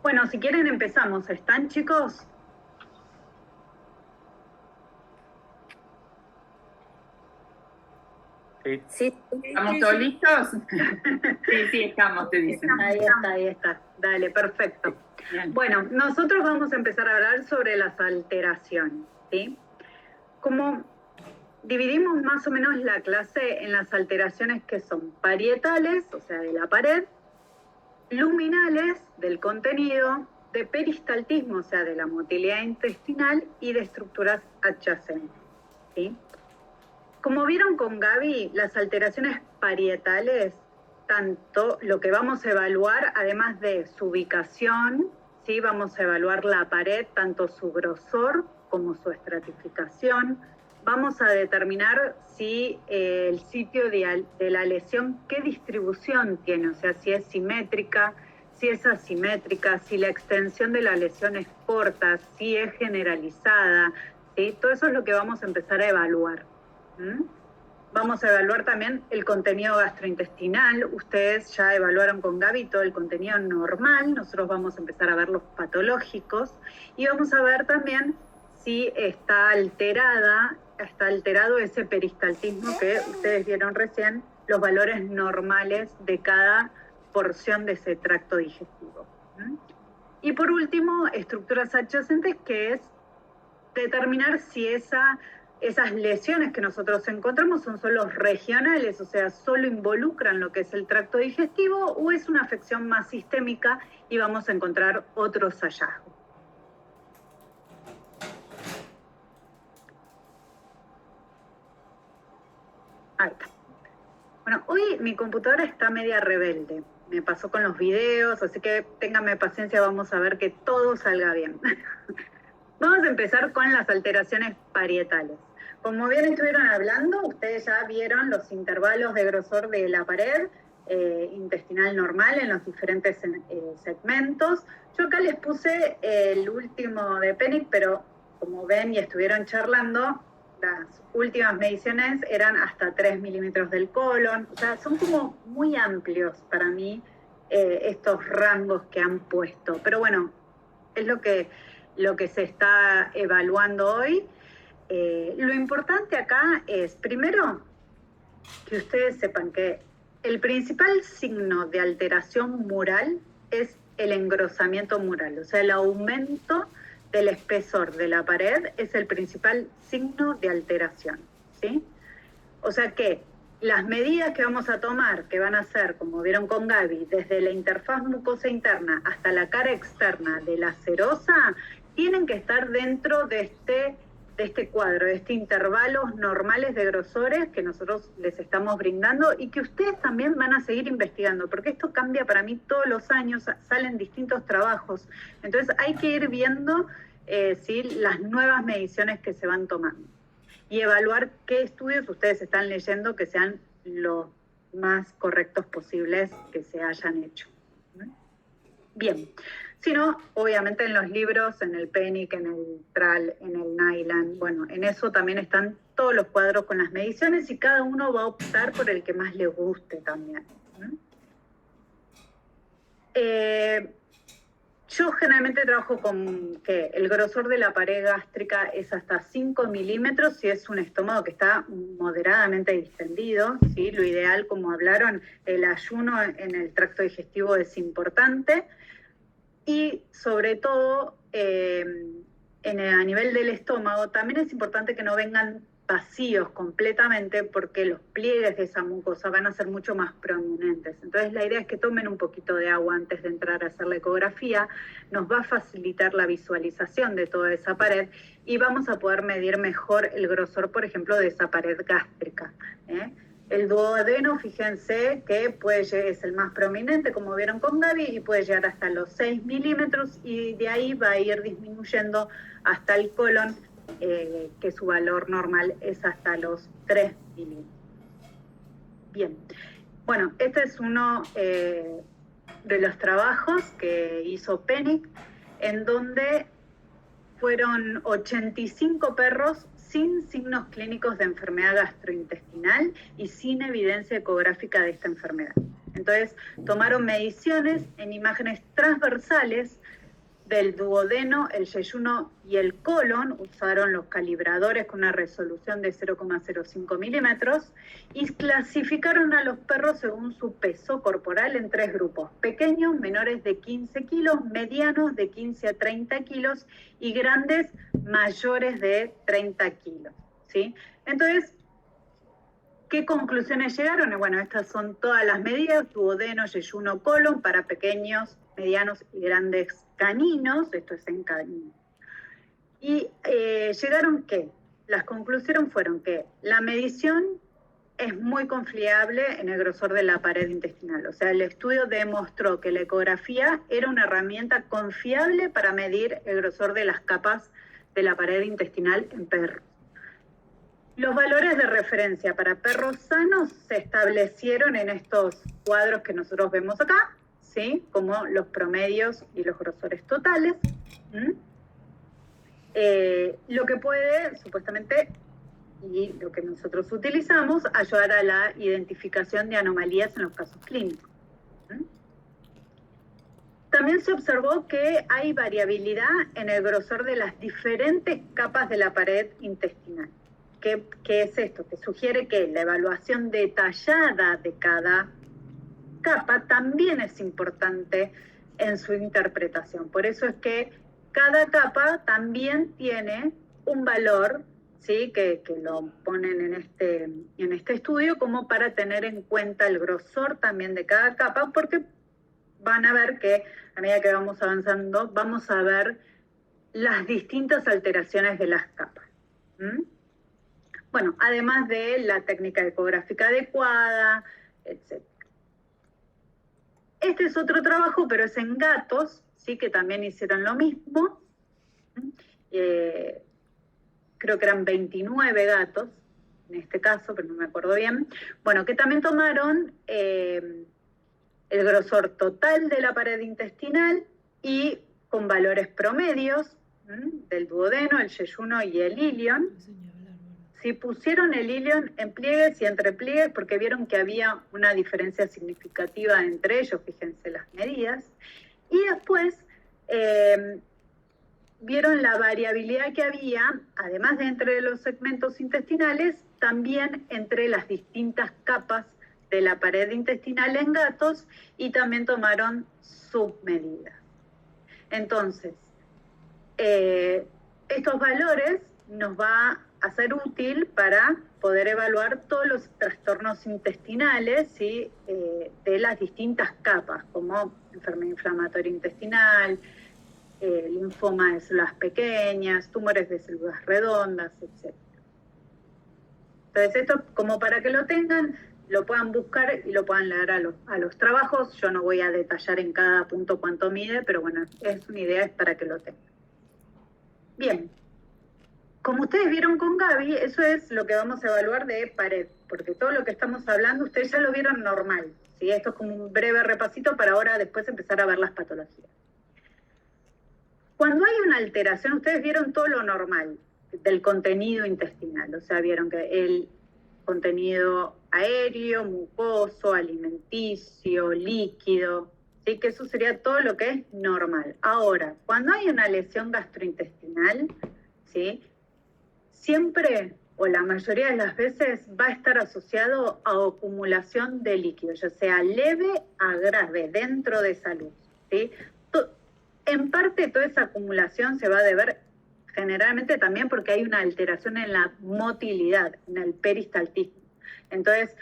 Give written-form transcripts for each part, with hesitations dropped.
Bueno, si quieren empezamos. ¿Están, chicos? Sí. Sí, ¿Estamos todos listos? Sí, estamos, te dicen. Ahí está. Dale, perfecto. Bien. Bueno, nosotros vamos a empezar a hablar sobre las alteraciones, ¿sí? Como dividimos más o menos la clase en las alteraciones que son parietales, o sea, de la pared, luminales, del contenido, de peristaltismo, o sea, de la motilidad intestinal, y de estructuras adyacentes, ¿sí? Como vieron con Gaby, las alteraciones parietales, tanto lo que vamos a evaluar, además de su ubicación, ¿sí? Vamos a evaluar la pared, tanto su grosor como su estratificación. Vamos a determinar si el sitio de la lesión, qué distribución tiene, o sea, si es simétrica, si es asimétrica, si la extensión de la lesión es corta, si es generalizada, ¿sí? Todo eso es lo que vamos a empezar a evaluar. Vamos a evaluar también el contenido gastrointestinal. Ustedes ya evaluaron con Gaby todo el contenido normal. Nosotros vamos a empezar a ver los patológicos y vamos a ver también si está alterado ese peristaltismo que ustedes vieron recién, los valores normales de cada porción de ese tracto digestivo. Y por último, estructuras adyacentes, que es determinar si esas lesiones que nosotros encontramos son solo regionales, o sea, solo involucran lo que es el tracto digestivo, o es una afección más sistémica y vamos a encontrar otros hallazgos. Ahí está. Bueno, hoy mi computadora está media rebelde. Me pasó con los videos, así que ténganme paciencia, vamos a ver que todo salga bien. Vamos a empezar con las alteraciones parietales. Como bien estuvieron hablando, ustedes ya vieron los intervalos de grosor de la pared intestinal normal en los diferentes segmentos. Yo acá les puse el último de Pennick, pero como ven y estuvieron charlando, las últimas mediciones eran hasta 3 milímetros del colon. O sea, son como muy amplios para mí estos rangos que han puesto. Pero bueno, es lo que se está evaluando hoy. Lo importante acá es, primero, que ustedes sepan que el principal signo de alteración mural es el engrosamiento mural, o sea, el aumento del espesor de la pared es el principal signo de alteración, ¿sí? O sea que las medidas que vamos a tomar, que van a ser, como vieron con Gaby, desde la interfaz mucosa interna hasta la cara externa de la serosa, tienen que estar dentro de este cuadro, de este intervalos normales de grosores que nosotros les estamos brindando y que ustedes también van a seguir investigando, porque esto cambia para mí todos los años, salen distintos trabajos. Entonces hay que ir viendo ¿sí? las nuevas mediciones que se van tomando y evaluar qué estudios ustedes están leyendo que sean los más correctos posibles que se hayan hecho. Bien, si no, obviamente en los libros, en el Pennick, en el TRAL, en el Nyland, bueno, en eso también están todos los cuadros con las mediciones y cada uno va a optar por el que más le guste también. Yo generalmente trabajo con que el grosor de la pared gástrica es hasta 5 milímetros si es un estómago que está moderadamente distendido, ¿sí? Lo ideal, como hablaron, el ayuno en el tracto digestivo es importante y sobre todo a nivel del estómago también es importante que no vengan vacíos completamente porque los pliegues de esa mucosa van a ser mucho más prominentes. Entonces la idea es que tomen un poquito de agua antes de entrar a hacer la ecografía, nos va a facilitar la visualización de toda esa pared y vamos a poder medir mejor el grosor, por ejemplo, de esa pared gástrica. El duodeno, fíjense que es el más prominente, como vieron con Gaby, y puede llegar hasta los 6 milímetros y de ahí va a ir disminuyendo hasta el colon, que su valor normal es hasta los 3 milímetros. Bien, bueno, este es uno de los trabajos que hizo Pennick, en donde fueron 85 perros sin signos clínicos de enfermedad gastrointestinal y sin evidencia ecográfica de esta enfermedad. Entonces, tomaron mediciones en imágenes transversales Del duodeno, el yeyuno y el colon usaron los calibradores con una resolución de 0,05 milímetros y clasificaron a los perros según su peso corporal en 3 grupos: pequeños, menores de 15 kilos, medianos de 15 a 30 kilos y grandes mayores de 30 kilos. ¿Sí? Entonces, ¿qué conclusiones llegaron? Bueno, estas son todas las medidas: duodeno, yeyuno, colon para pequeños, medianos y grandes caninos. Esto es en canino. Y llegaron que las conclusiones fueron que la medición es muy confiable en el grosor de la pared intestinal. O sea, el estudio demostró que la ecografía era una herramienta confiable para medir el grosor de las capas de la pared intestinal en perros. Los valores de referencia para perros sanos se establecieron en estos cuadros que nosotros vemos acá, ¿sí? Como los promedios y los grosores totales. Lo que puede, supuestamente, y lo que nosotros utilizamos, ayudar a la identificación de anomalías en los casos clínicos. También se observó que hay variabilidad en el grosor de las diferentes capas de la pared intestinal. ¿Qué es esto? Que sugiere que la evaluación detallada de cada capa también es importante en su interpretación. Por eso es que cada capa también tiene un valor, ¿sí? que lo ponen en este estudio como para tener en cuenta el grosor también de cada capa, porque van a ver que a medida que vamos avanzando, vamos a ver las distintas alteraciones de las capas. Bueno, además de la técnica ecográfica adecuada, etc. Este es otro trabajo, pero es en gatos, ¿sí? Que también hicieron lo mismo. Creo que eran 29 gatos, en este caso, pero no me acuerdo bien. Bueno, que también tomaron el grosor total de la pared intestinal y con valores promedios del duodeno, el yeyuno y el ilion. Si pusieron el ilion en pliegues y entre pliegues, porque vieron que había una diferencia significativa entre ellos, fíjense las medidas. Y después vieron la variabilidad que había, además de entre los segmentos intestinales, también entre las distintas capas de la pared intestinal en gatos, y también tomaron sus medidas. Entonces, estos valores nos va a ser útil para poder evaluar todos los trastornos intestinales, ¿sí? De las distintas capas, como enfermedad inflamatoria intestinal, linfoma de células pequeñas, tumores de células redondas, etc. Entonces esto, como para que lo tengan, lo puedan buscar y lo puedan leer a los trabajos. Yo no voy a detallar en cada punto cuánto mide, pero bueno, es una idea, es para que lo tengan. Bien. Como ustedes vieron con Gaby, eso es lo que vamos a evaluar de pared, porque todo lo que estamos hablando, ustedes ya lo vieron normal, ¿sí? Esto es como un breve repasito para ahora después empezar a ver las patologías. Cuando hay una alteración, ustedes vieron todo lo normal del contenido intestinal, o sea, vieron que el contenido aéreo, mucoso, alimenticio, líquido, ¿sí? Que eso sería todo lo que es normal. Ahora, cuando hay una lesión gastrointestinal, ¿sí? Siempre, o la mayoría de las veces, va a estar asociado a acumulación de líquido, ya sea leve a grave, dentro de esa luz, ¿sí? En parte, toda esa acumulación se va a deber generalmente también porque hay una alteración en la motilidad, en el peristaltismo. Entonces,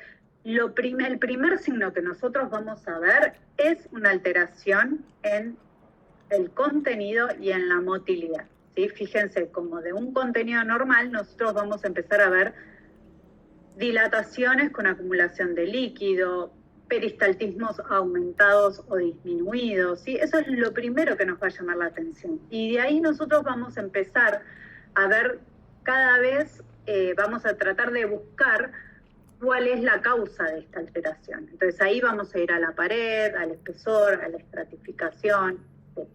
el primer signo que nosotros vamos a ver es una alteración en el contenido y en la motilidad. ¿Sí? Fíjense, como de un contenido normal, nosotros vamos a empezar a ver dilataciones con acumulación de líquido, peristaltismos aumentados o disminuidos, ¿sí? Eso es lo primero que nos va a llamar la atención. Y de ahí nosotros vamos a empezar a ver cada vez, vamos a tratar de buscar cuál es la causa de esta alteración. Entonces ahí vamos a ir a la pared, al espesor, a la estratificación, etc.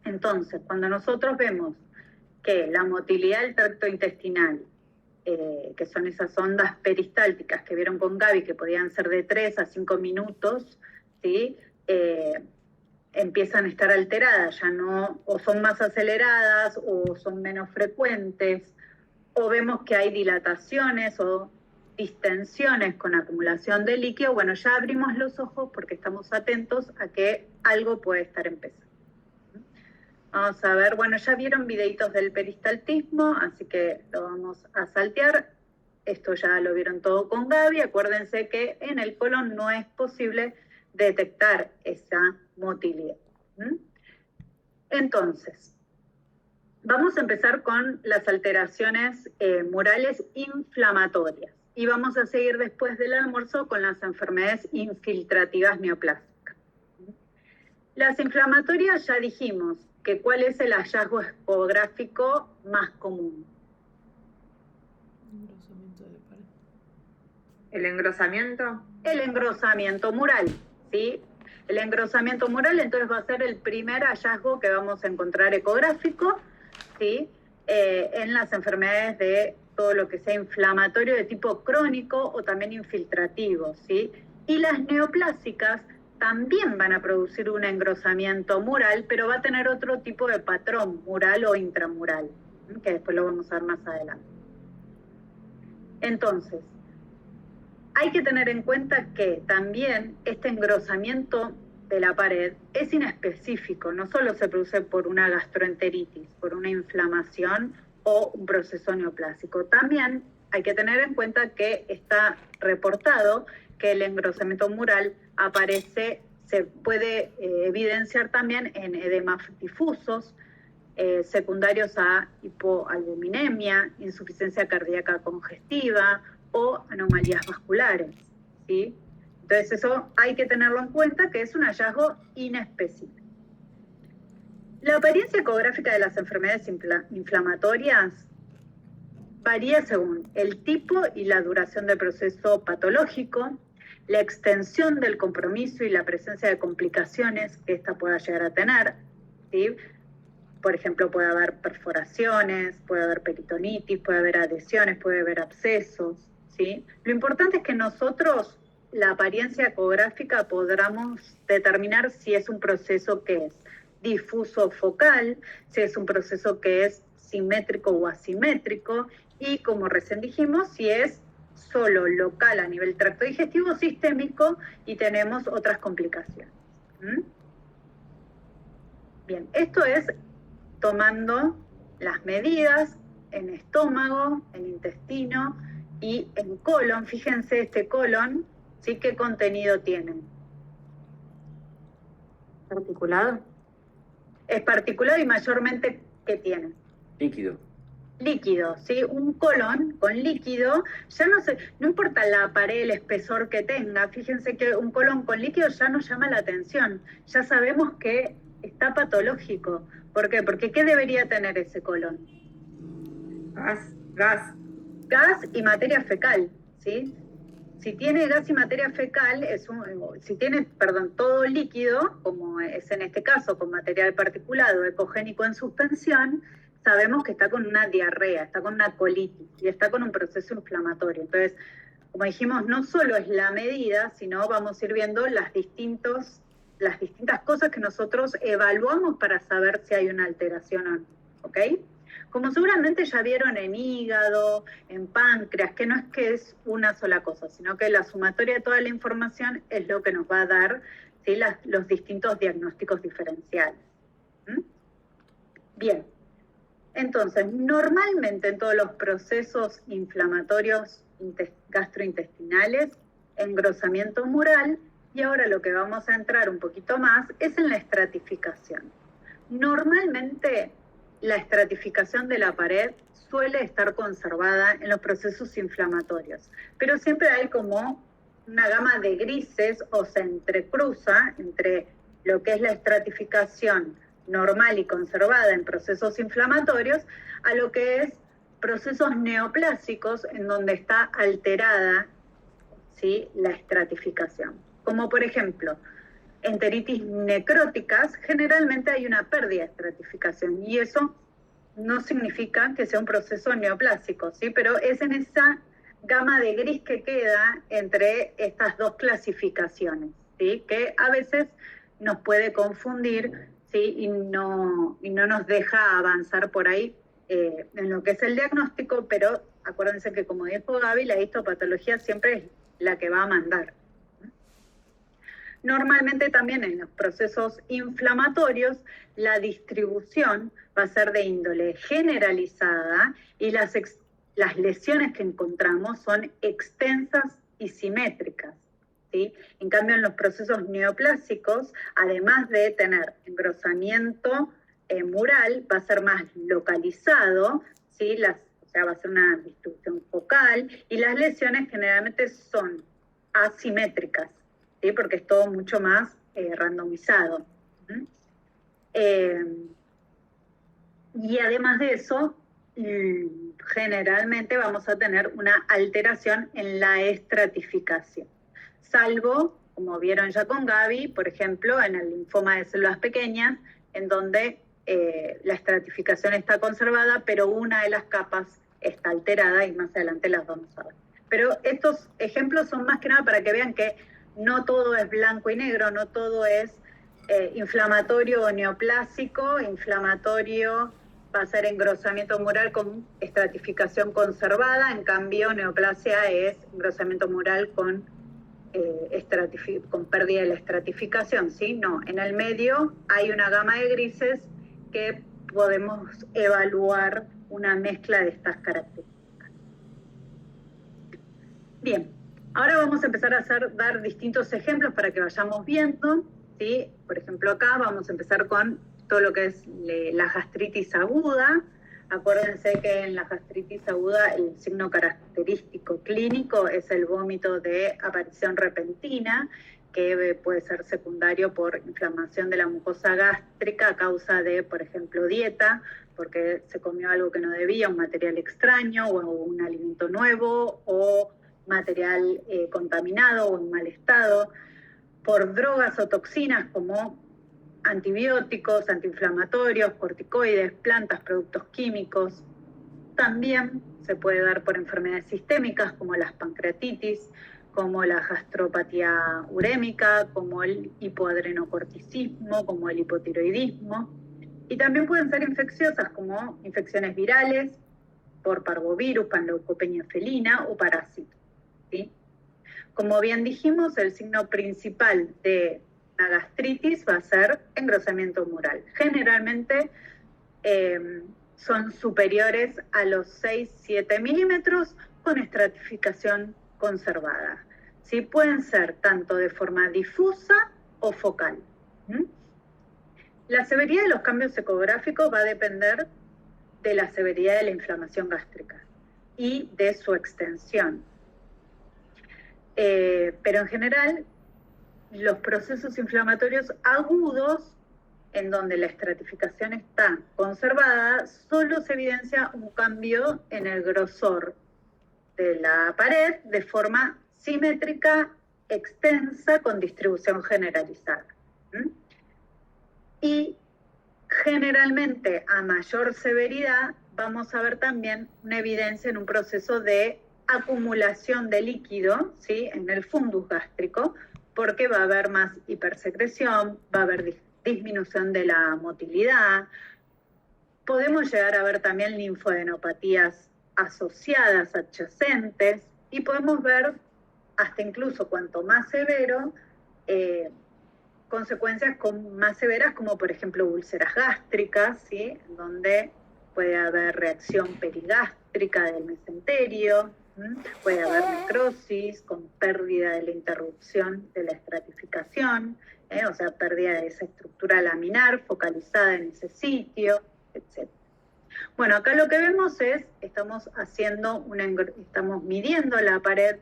Entonces, cuando nosotros vemos que la motilidad del tracto intestinal, que son esas ondas peristálticas que vieron con Gaby, que podían ser de 3 a 5 minutos, ¿sí? empiezan a estar alteradas, ya no, o son más aceleradas, o son menos frecuentes, o vemos que hay dilataciones o distensiones con acumulación de líquido, bueno, ya abrimos los ojos porque estamos atentos a que algo puede estar empezando. Vamos a ver, bueno, ya vieron videitos del peristaltismo, así que lo vamos a saltear. Esto ya lo vieron todo con Gaby. Acuérdense que en el colon no es posible detectar esa motilidad. Entonces, vamos a empezar con las alteraciones murales inflamatorias. Y vamos a seguir después del almuerzo con las enfermedades infiltrativas neoplásicas. Las inflamatorias ya dijimos que cuál es el hallazgo ecográfico más común. Engrosamiento de la pared. ¿El engrosamiento? El engrosamiento mural, ¿sí? El engrosamiento mural entonces va a ser el primer hallazgo que vamos a encontrar ecográfico, ¿sí? En las enfermedades de todo lo que sea inflamatorio de tipo crónico o también infiltrativo, ¿sí? Y las neoplásicas también van a producir un engrosamiento mural, pero va a tener otro tipo de patrón, mural o intramural, que después lo vamos a ver más adelante. Entonces, hay que tener en cuenta que también este engrosamiento de la pared es inespecífico, no solo se produce por una gastroenteritis, por una inflamación o un proceso neoplásico. También hay que tener en cuenta que está reportado que el engrosamiento mural aparece, se puede evidenciar también en edemas difusos, secundarios a hipoalbuminemia, insuficiencia cardíaca congestiva o anomalías vasculares, ¿sí? Entonces eso hay que tenerlo en cuenta, que es un hallazgo inespecífico. La apariencia ecográfica de las enfermedades inflamatorias varía según el tipo y la duración del proceso patológico, la extensión del compromiso y la presencia de complicaciones que ésta pueda llegar a tener, ¿sí? Por ejemplo, puede haber perforaciones, puede haber peritonitis, puede haber adhesiones, puede haber abscesos, ¿sí? Lo importante es que nosotros, la apariencia ecográfica, podamos determinar si es un proceso que es difuso focal, si es un proceso que es simétrico o asimétrico, y como recién dijimos, si es solo local a nivel tracto digestivo, sistémico, y tenemos otras complicaciones. Bien, esto es tomando las medidas en estómago, en intestino y en colon. Fíjense este colon, ¿sí? ¿Qué contenido tiene? ¿Articulado? Es particulado y mayormente, ¿qué tiene? Líquido. Líquido, ¿sí? Un colon con líquido, ya no importa la pared, el espesor que tenga, fíjense que un colon con líquido ya nos llama la atención, ya sabemos que está patológico. ¿Por qué? Porque ¿qué debería tener ese colon? Gas. Gas y materia fecal, ¿sí? Si tiene gas y materia fecal, si tiene, todo líquido, como es en este caso con material particulado ecogénico en suspensión, sabemos que está con una diarrea, está con una colitis y está con un proceso inflamatorio. Entonces, como dijimos, no solo es la medida, sino vamos a ir viendo las distintas cosas que nosotros evaluamos para saber si hay una alteración o no, ¿ok? Como seguramente ya vieron en hígado, en páncreas, que no es que es una sola cosa, sino que la sumatoria de toda la información es lo que nos va a dar, ¿sí? Los distintos diagnósticos diferenciales. Bien, entonces, normalmente en todos los procesos inflamatorios gastrointestinales, engrosamiento mural, y ahora lo que vamos a entrar un poquito más es en la estratificación. Normalmente la estratificación de la pared suele estar conservada en los procesos inflamatorios, pero siempre hay como una gama de grises o se entrecruza entre lo que es la estratificación normal y conservada en procesos inflamatorios a lo que es procesos neoplásicos en donde está alterada, ¿sí?, la estratificación. Como por ejemplo, enteritis necróticas, generalmente hay una pérdida de estratificación y eso no significa que sea un proceso neoplásico, ¿sí? Pero es en esa gama de gris que queda entre estas dos clasificaciones, ¿sí? Que a veces nos puede confundir, ¿sí? y no nos deja avanzar por ahí en lo que es el diagnóstico, pero acuérdense que, como dijo Gaby, la histopatología siempre es la que va a mandar. Normalmente también en los procesos inflamatorios la distribución va a ser de índole generalizada y las lesiones que encontramos son extensas y simétricas, ¿sí? En cambio, en los procesos neoplásicos, además de tener engrosamiento mural, va a ser más localizado, ¿sí? O sea, va a ser una distribución focal, y las lesiones generalmente son asimétricas, ¿sí? Porque es todo mucho más randomizado. Y además de eso, generalmente vamos a tener una alteración en la estratificación, salvo, como vieron ya con Gaby, por ejemplo, en el linfoma de células pequeñas, en donde la estratificación está conservada, pero una de las capas está alterada, y más adelante las vamos a ver. Pero estos ejemplos son más que nada para que vean que no todo es blanco y negro, no todo es inflamatorio o neoplásico. Inflamatorio va a ser engrosamiento mural con estratificación conservada, en cambio neoplasia es engrosamiento mural con pérdida de la estratificación, ¿sí? No, en el medio hay una gama de grises que podemos evaluar una mezcla de estas características. Bien, ahora vamos a empezar a dar distintos ejemplos para que vayamos viendo, ¿sí? Por ejemplo, acá vamos a empezar con todo lo que es la gastritis aguda. Acuérdense que en la gastritis aguda el signo característico clínico es el vómito de aparición repentina, que puede ser secundario por inflamación de la mucosa gástrica a causa de, por ejemplo, dieta, porque se comió algo que no debía, un material extraño o un alimento nuevo, o material contaminado o en mal estado, por drogas o toxinas como antibióticos, antiinflamatorios, corticoides, plantas, productos químicos. También se puede dar por enfermedades sistémicas como las pancreatitis, como la gastropatía urémica, como el hipoadrenocorticismo, como el hipotiroidismo. Y también pueden ser infecciosas como infecciones virales por parvovirus, panleucopenia felina o parásitos, ¿sí? Como bien dijimos, el signo principal de la gastritis va a ser engrosamiento mural. Generalmente son superiores a los 6-7 milímetros con estratificación conservada. ¿Sí? Pueden ser tanto de forma difusa o focal. La severidad de los cambios ecográficos va a depender de la severidad de la inflamación gástrica y de su extensión. Pero en general, los procesos inflamatorios agudos, en donde la estratificación está conservada, solo se evidencia un cambio en el grosor de la pared de forma simétrica, extensa, con distribución generalizada. Y generalmente, a mayor severidad, vamos a ver también una evidencia en un proceso de acumulación de líquido, ¿sí? En el fundus gástrico, porque va a haber más hipersecreción, va a haber disminución de la motilidad. Podemos llegar a ver también linfadenopatías asociadas, adyacentes, y podemos ver, hasta incluso cuanto más severo, consecuencias más severas, como por ejemplo úlceras gástricas, ¿sí? Donde puede haber reacción perigástrica del mesenterio, puede haber necrosis con pérdida de la interrupción de la estratificación, o sea, pérdida de esa estructura laminar focalizada en ese sitio, etc. Bueno, acá lo que vemos es, estamos midiendo la pared,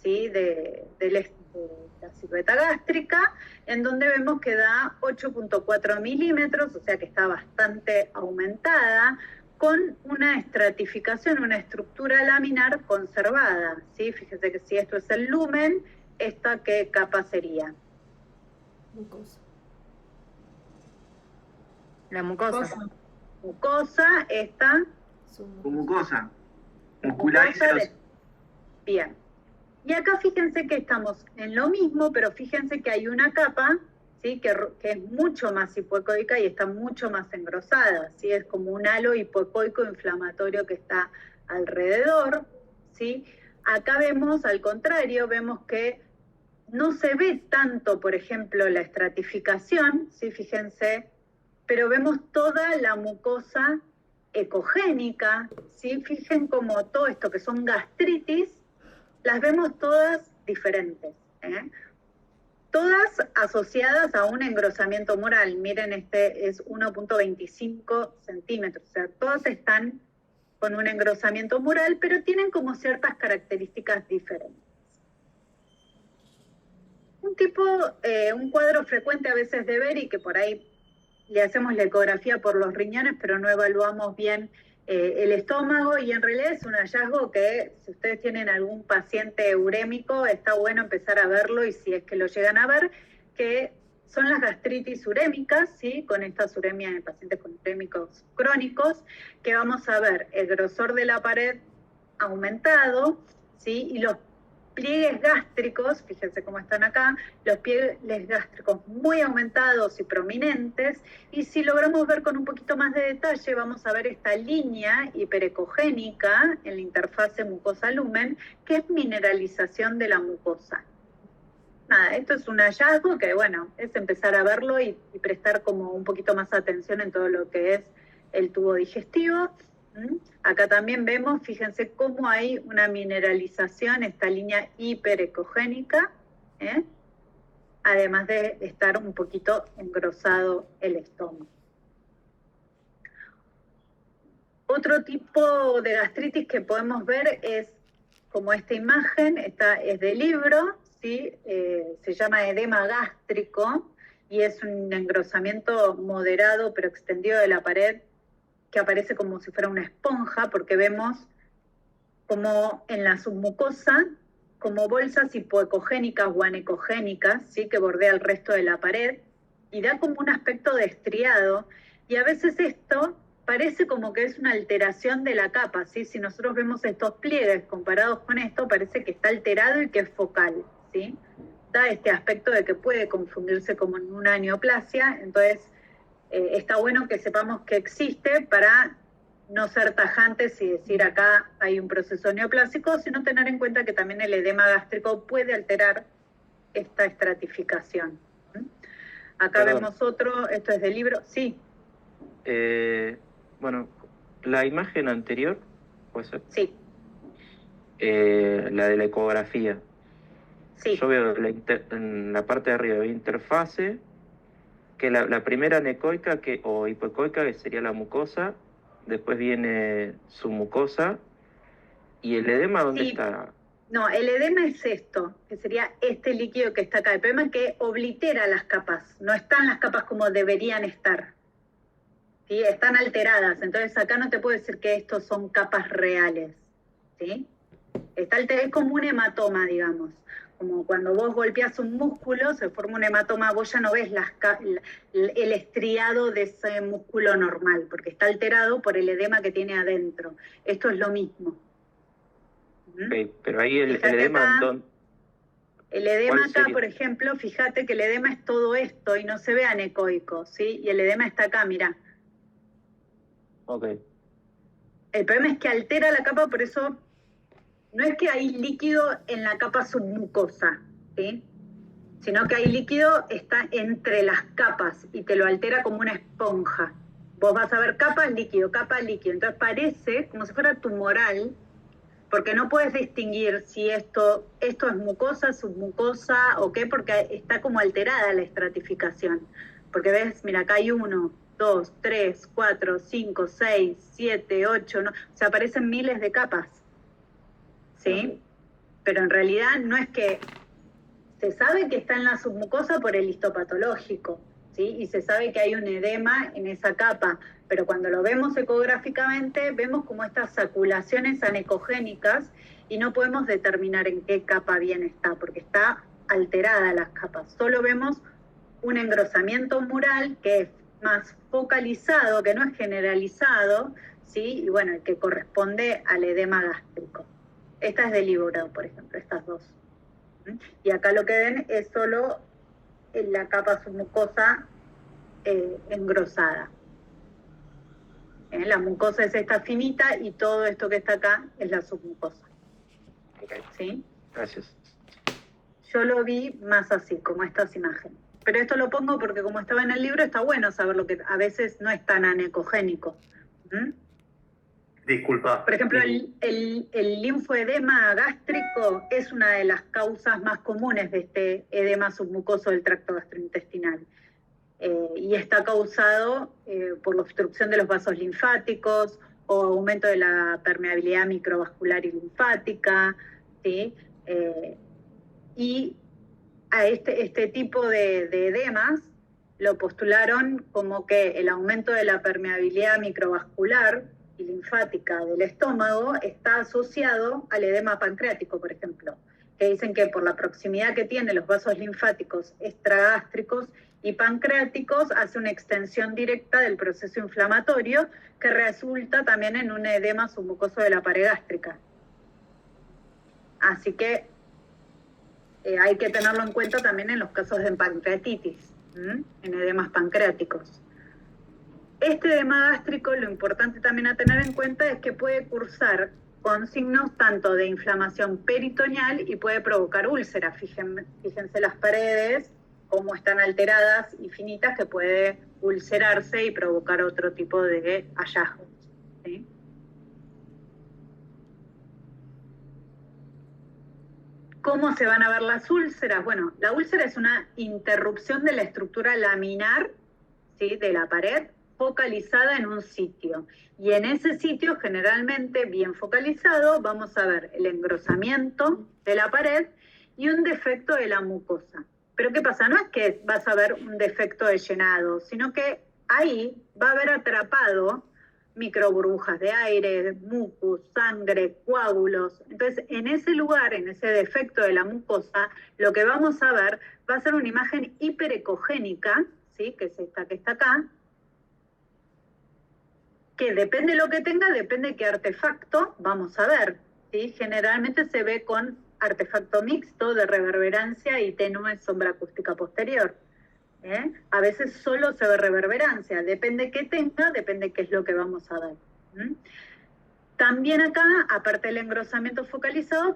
¿sí? de la silueta gástrica, en donde vemos que da 8.4 milímetros, o sea que está bastante aumentada, con una estratificación, una estructura laminar conservada, ¿sí? Fíjense que si esto es el lumen, ¿esta qué capa sería? Mucosa. La mucosa. Mucosa, esta. Mucosa. Muscular y serosa. Bien. Y acá fíjense que estamos en lo mismo, pero fíjense que hay una capa, ¿sí? Que es mucho más hipoecoica y está mucho más engrosada, ¿sí? Es como un halo hipoecoico inflamatorio que está alrededor, ¿sí? Acá vemos, al contrario, vemos que no se ve tanto, por ejemplo, la estratificación, ¿sí? Fíjense, pero vemos toda la mucosa ecogénica, ¿sí? Fijen como todo esto que son gastritis, las vemos todas diferentes, ¿eh? Todas asociadas a un engrosamiento mural. Miren, este es 1.25 centímetros, o sea, todas están con un engrosamiento mural, pero tienen como ciertas características diferentes. Un cuadro frecuente a veces de ver y que por ahí le hacemos la ecografía por los riñones, pero no evaluamos bien el estómago, y en realidad es un hallazgo que si ustedes tienen algún paciente urémico, está bueno empezar a verlo, y si es que lo llegan a ver, que son las gastritis urémicas, ¿sí? Con estas uremias en pacientes con urémicos crónicos, que vamos a ver el grosor de la pared aumentado, ¿sí? Y los pliegues gástricos, fíjense cómo están acá, los pliegues gástricos muy aumentados y prominentes, y si logramos ver con un poquito más de detalle, vamos a ver esta línea hiperecogénica en la interfase mucosa-lumen, que es mineralización de la mucosa. Nada, esto es un hallazgo que, bueno, es empezar a verlo y prestar como un poquito más atención en todo lo que es el tubo digestivo. Acá también vemos, fíjense cómo hay una mineralización, esta línea hiperecogénica, además de estar un poquito engrosado el estómago. Otro tipo de gastritis que podemos ver es como esta imagen, esta es del libro, ¿sí? Se llama edema gástrico y es un engrosamiento moderado pero extendido de la pared, que aparece como si fuera una esponja, porque vemos como en la submucosa, como bolsas hipoecogénicas o anecogénicas, ¿sí? Que bordea el resto de la pared, y da como un aspecto de estriado, y a veces esto parece como que es una alteración de la capa, ¿sí? Si nosotros vemos estos pliegues comparados con esto, parece que está alterado y que es focal, ¿sí? Da este aspecto de que puede confundirse como en una neoplasia, entonces está bueno que sepamos que existe para no ser tajantes y decir acá hay un proceso neoplásico, sino tener en cuenta que también el edema gástrico puede alterar esta estratificación. Acá vemos otro, esto es del libro, sí. Bueno, la imagen anterior, ¿puede ser? Sí. La de la ecografía. Sí. Yo veo en la parte de arriba, veo interfase, que la primera anecoica o hipoecoica, que sería la mucosa, después viene su mucosa, y el edema, ¿dónde está? No, el edema es esto, que sería este líquido que está acá. El problema es que oblitera las capas, no están las capas como deberían estar, ¿sí? Están alteradas, entonces acá no te puedo decir que estos son capas reales, ¿sí? Es como un hematoma, digamos. Como cuando vos golpeás un músculo, se forma un hematoma, vos ya no ves el estriado de ese músculo normal, porque está alterado por el edema que tiene adentro. Esto es lo mismo. Okay, pero ahí el edema... Acá, el edema acá, por ejemplo, fíjate que el edema es todo esto y no se ve anecoico, ¿sí? Y el edema está acá, mirá. Ok. El problema es que altera la capa, por eso... No es que hay líquido en la capa submucosa, ¿sí? Sino que hay líquido, está entre las capas y te lo altera como una esponja. Vos vas a ver capa, líquido. Entonces parece como si fuera tumoral, porque no puedes distinguir si esto es mucosa, submucosa o qué, porque está como alterada la estratificación. Porque ves, mira, acá hay 1, 2, 3, 4, 5, 6, 7, 8, ¿no? O sea, aparecen miles de capas. ¿Sí? Pero en realidad no es que... Se sabe que está en la submucosa por el histopatológico, ¿sí? Y se sabe que hay un edema en esa capa, pero cuando lo vemos ecográficamente, vemos como estas saculaciones anecogénicas y no podemos determinar en qué capa bien está, porque está alterada las capas. Solo vemos un engrosamiento mural que es más focalizado, que no es generalizado, ¿sí? Y bueno, el que corresponde al edema gástrico. Esta es del libro, por ejemplo, estas dos. Y acá lo que ven es solo la capa submucosa engrosada. La mucosa es esta finita y todo esto que está acá es la submucosa. Okay. ¿Sí? Gracias. Yo lo vi más así, como estas imágenes. Pero esto lo pongo porque como estaba en el libro, está bueno saber lo que a veces no es tan anecogénico. ¿Mm? Disculpa. Por ejemplo, el linfoedema gástrico es una de las causas más comunes de este edema submucoso del tracto gastrointestinal. Y está causado por la obstrucción de los vasos linfáticos o aumento de la permeabilidad microvascular y linfática, ¿sí? Y a este tipo de edemas lo postularon como que el aumento de la permeabilidad microvascular y linfática del estómago está asociado al edema pancreático, por ejemplo, que dicen que por la proximidad que tiene los vasos linfáticos extragástricos y pancreáticos hace una extensión directa del proceso inflamatorio que resulta también en un edema submucoso de la pared gástrica. Así que hay que tenerlo en cuenta también en los casos de pancreatitis, en edemas pancreáticos. Este edema gástrico, lo importante también a tener en cuenta es que puede cursar con signos tanto de inflamación peritoneal y puede provocar úlceras. Fíjense las paredes, cómo están alteradas y finitas, que puede ulcerarse y provocar otro tipo de hallazgos, ¿sí? ¿Cómo se van a ver las úlceras? Bueno, la úlcera es una interrupción de la estructura laminar, ¿sí?, de la pared, focalizada en un sitio. Y en ese sitio, generalmente bien focalizado, vamos a ver el engrosamiento de la pared y un defecto de la mucosa. Pero ¿qué pasa? No es que vas a ver un defecto de llenado, sino que ahí va a haber atrapado microburbujas de aire, mucus, sangre, coágulos. Entonces, en ese lugar, en ese defecto de la mucosa, lo que vamos a ver va a ser una imagen hiperecogénica, ¿sí?, que es esta que está acá, que depende de lo que tenga, depende de qué artefacto vamos a ver, ¿sí? Generalmente se ve con artefacto mixto de reverberancia y tenue sombra acústica posterior. A veces solo se ve reverberancia, depende qué tenga, depende qué es lo que vamos a ver. También acá, aparte del engrosamiento focalizado,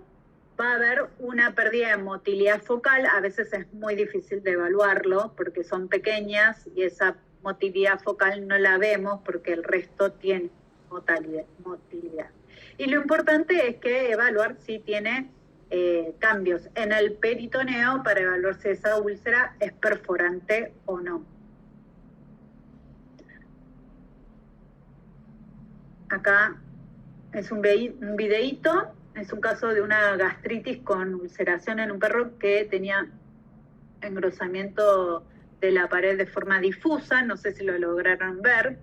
va a haber una pérdida de motilidad focal. A veces es muy difícil de evaluarlo porque son pequeñas y esa motilidad focal no la vemos porque el resto tiene motilidad. Y lo importante es que evaluar si tiene cambios en el peritoneo para evaluar si esa úlcera es perforante o no. Acá es un videíto, es un caso de una gastritis con ulceración en un perro que tenía engrosamiento de la pared de forma difusa, no sé si lo lograron ver,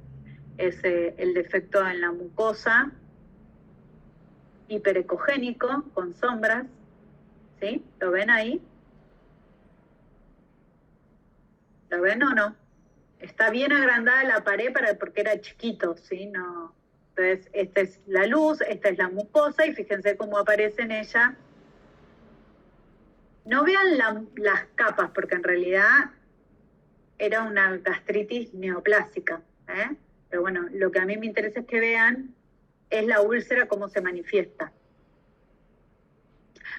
es el defecto en la mucosa, hiperecogénico, con sombras, ¿sí? ¿Lo ven ahí? ¿Lo ven o no? Está bien agrandada la pared porque era chiquito, ¿sí? No. Entonces, esta es la luz, esta es la mucosa, y fíjense cómo aparece en ella. No vean las capas, porque en realidad era una gastritis neoplásica, ¿eh? Pero bueno, lo que a mí me interesa es que vean es la úlcera cómo se manifiesta.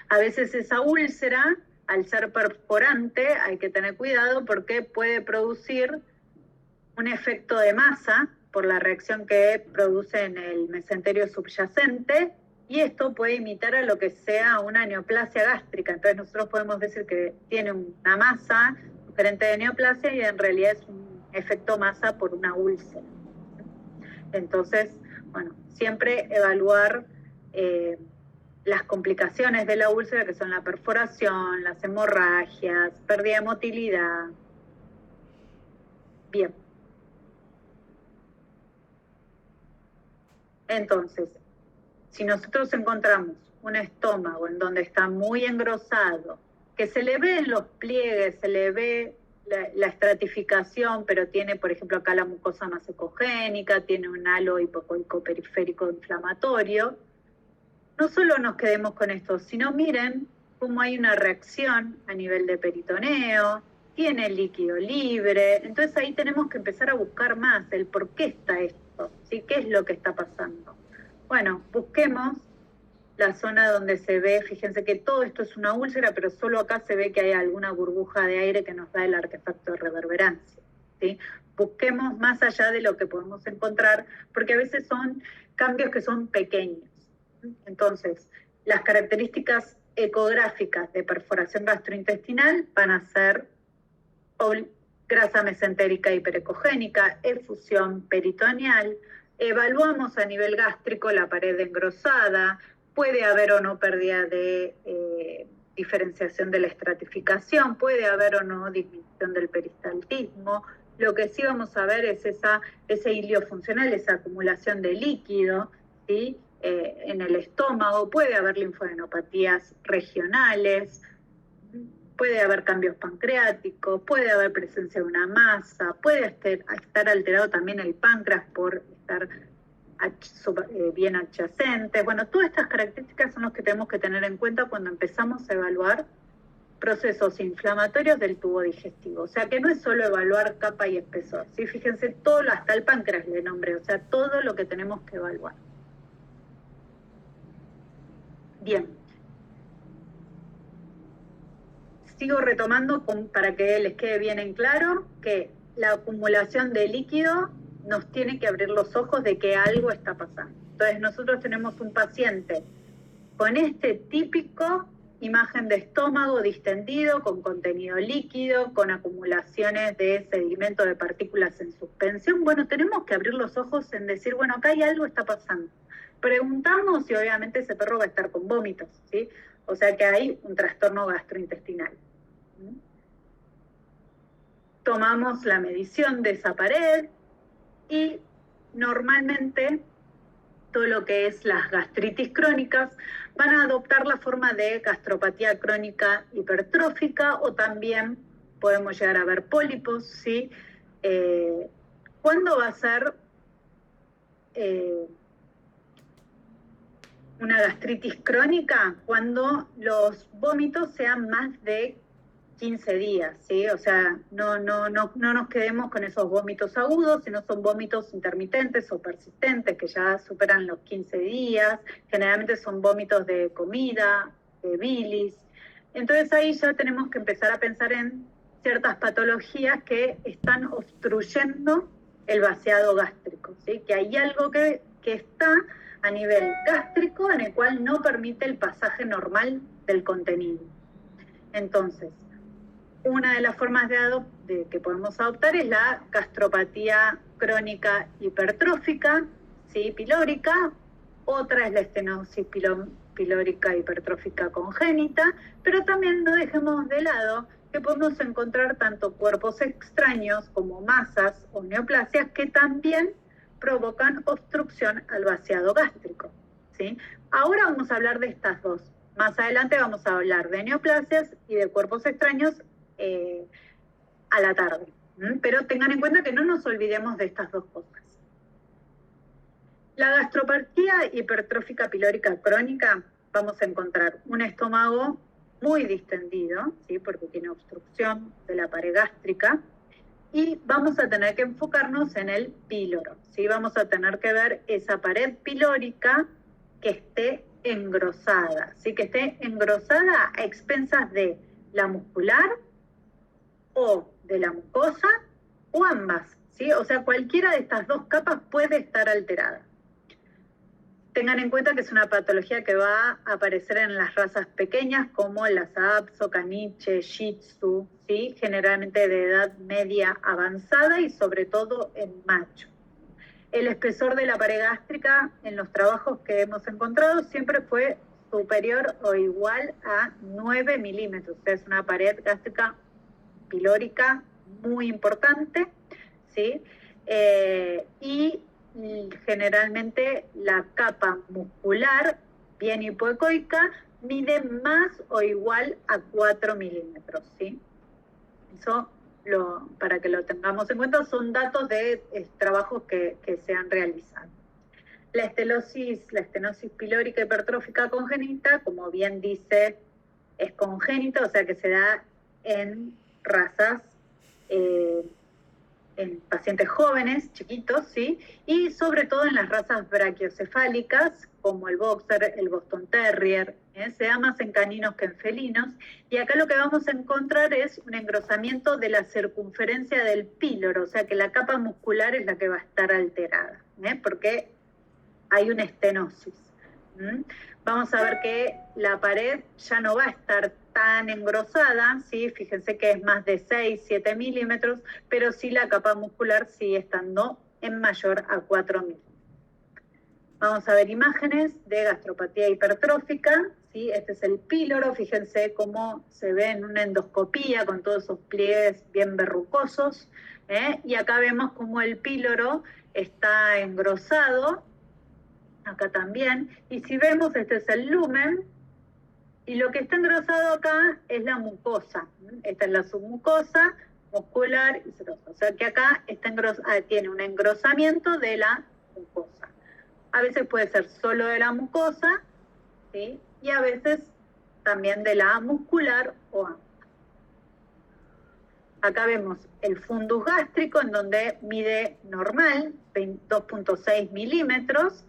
A veces esa úlcera, al ser perforante, hay que tener cuidado porque puede producir un efecto de masa por la reacción que produce en el mesenterio subyacente, y esto puede imitar a lo que sea una neoplasia gástrica. Entonces nosotros podemos decir que tiene una masa diferente de neoplasia y en realidad es un efecto masa por una úlcera. Entonces, bueno, siempre evaluar las complicaciones de la úlcera, que son la perforación, las hemorragias, pérdida de motilidad. Bien. Entonces, si nosotros encontramos un estómago en donde está muy engrosado, que se le ve en los pliegues, se le ve la estratificación, pero tiene, por ejemplo, acá la mucosa más ecogénica, tiene un halo hipocoico periférico inflamatorio, no solo nos quedemos con esto, sino miren cómo hay una reacción a nivel de peritoneo, tiene líquido libre. Entonces ahí tenemos que empezar a buscar más el por qué está esto, ¿sí? ¿Qué es lo que está pasando? Bueno, busquemos la zona donde se ve, fíjense que todo esto es una úlcera, pero solo acá se ve que hay alguna burbuja de aire que nos da el artefacto de reverberancia, ¿sí? Busquemos más allá de lo que podemos encontrar, porque a veces son cambios que son pequeños. Entonces, las características ecográficas de perforación gastrointestinal van a ser grasa mesentérica hiperecogénica, efusión peritoneal, evaluamos a nivel gástrico la pared engrosada, puede haber o no pérdida de diferenciación de la estratificación, puede haber o no disminución del peristaltismo. Lo que sí vamos a ver es ese hilio funcional, esa acumulación de líquido, ¿sí? En el estómago, puede haber linfadenopatías regionales, puede haber cambios pancreáticos, puede haber presencia de una masa, puede estar alterado también el páncreas por estar bien adyacentes. Bueno, todas estas características son las que tenemos que tener en cuenta cuando empezamos a evaluar procesos inflamatorios del tubo digestivo. O sea, que no es solo evaluar capa y espesor, ¿sí? Fíjense, todo, hasta el páncreas le nombré, o sea, todo lo que tenemos que evaluar. Bien. Sigo retomando para que les quede bien en claro que la acumulación de líquido nos tiene que abrir los ojos de que algo está pasando. Entonces nosotros tenemos un paciente con este típico imagen de estómago distendido, con contenido líquido, con acumulaciones de sedimento de partículas en suspensión. Bueno, tenemos que abrir los ojos en decir, bueno, acá hay algo está pasando. Preguntamos si obviamente ese perro va a estar con vómitos, ¿sí? O sea que hay un trastorno gastrointestinal. Tomamos la medición de esa pared y normalmente todo lo que es las gastritis crónicas van a adoptar la forma de gastropatía crónica hipertrófica o también podemos llegar a ver pólipos, ¿sí? ¿Cuándo va a ser una gastritis crónica? Cuando los vómitos sean más de 15 días, ¿sí? O sea, no nos quedemos con esos vómitos agudos, sino son vómitos intermitentes o persistentes que ya superan los 15 días, generalmente son vómitos de comida, de bilis. Entonces ahí ya tenemos que empezar a pensar en ciertas patologías que están obstruyendo el vaciado gástrico, ¿sí? Que hay algo que está a nivel gástrico en el cual no permite el pasaje normal del contenido. Entonces, una de las formas que podemos adoptar es la gastropatía crónica hipertrófica, ¿sí? Pilórica. Otra es la estenosis pilórica hipertrófica congénita, pero también no dejemos de lado que podemos encontrar tanto cuerpos extraños como masas o neoplasias que también provocan obstrucción al vaciado gástrico, ¿sí? Ahora vamos a hablar de estas dos. Más adelante vamos a hablar de neoplasias y de cuerpos extraños a la tarde. Pero tengan en cuenta que no nos olvidemos de estas dos cosas. La gastropatía hipertrófica pilórica crónica, vamos a encontrar un estómago muy distendido, ¿sí? Porque tiene obstrucción de la pared gástrica, y vamos a tener que enfocarnos en el píloro, ¿sí? Vamos a tener que ver esa pared pilórica que esté engrosada, ¿sí? Que esté engrosada a expensas de la muscular o de la mucosa o ambas, ¿sí? O sea, cualquiera de estas dos capas puede estar alterada. Tengan en cuenta que es una patología que va a aparecer en las razas pequeñas como las Apso, Caniche, Shih Tzu, ¿sí? Generalmente de edad media avanzada y sobre todo en macho. El espesor de la pared gástrica en los trabajos que hemos encontrado siempre fue superior o igual a 9 milímetros. O sea, es una pared gástrica pilórica muy importante, ¿sí? Y generalmente la capa muscular bien hipoecoica mide más o igual a 4 milímetros, ¿sí? Eso, para que lo tengamos en cuenta, son datos de trabajos que se han realizado. La estenosis pilórica hipertrófica congénita, como bien dice, es congénita, o sea que se da en razas en pacientes jóvenes, chiquitos, ¿sí? Y sobre todo en las razas brachiocefálicas, como el Boxer, el Boston Terrier, se da más en caninos que en felinos, y acá lo que vamos a encontrar es un engrosamiento de la circunferencia del píloro, o sea que la capa muscular es la que va a estar alterada, porque hay una estenosis. Vamos a ver que la pared ya no va a estar tan engrosada, ¿sí? Fíjense que es más de 6, 7 milímetros, pero sí la capa muscular sigue estando en mayor a 4 milímetros. Vamos a ver imágenes de gastropatía hipertrófica, ¿sí? Este es el píloro, fíjense cómo se ve en una endoscopía con todos esos pliegues bien verrucosos, y acá vemos cómo el píloro está engrosado, acá también, y si vemos, este es el lumen, y lo que está engrosado acá es la mucosa. Esta es la submucosa, muscular y serosa. O sea que acá está tiene un engrosamiento de la mucosa. A veces puede ser solo de la mucosa, ¿sí? Y a veces también de la muscular o ambas. Acá vemos el fundus gástrico, en donde mide normal, 2.6 milímetros,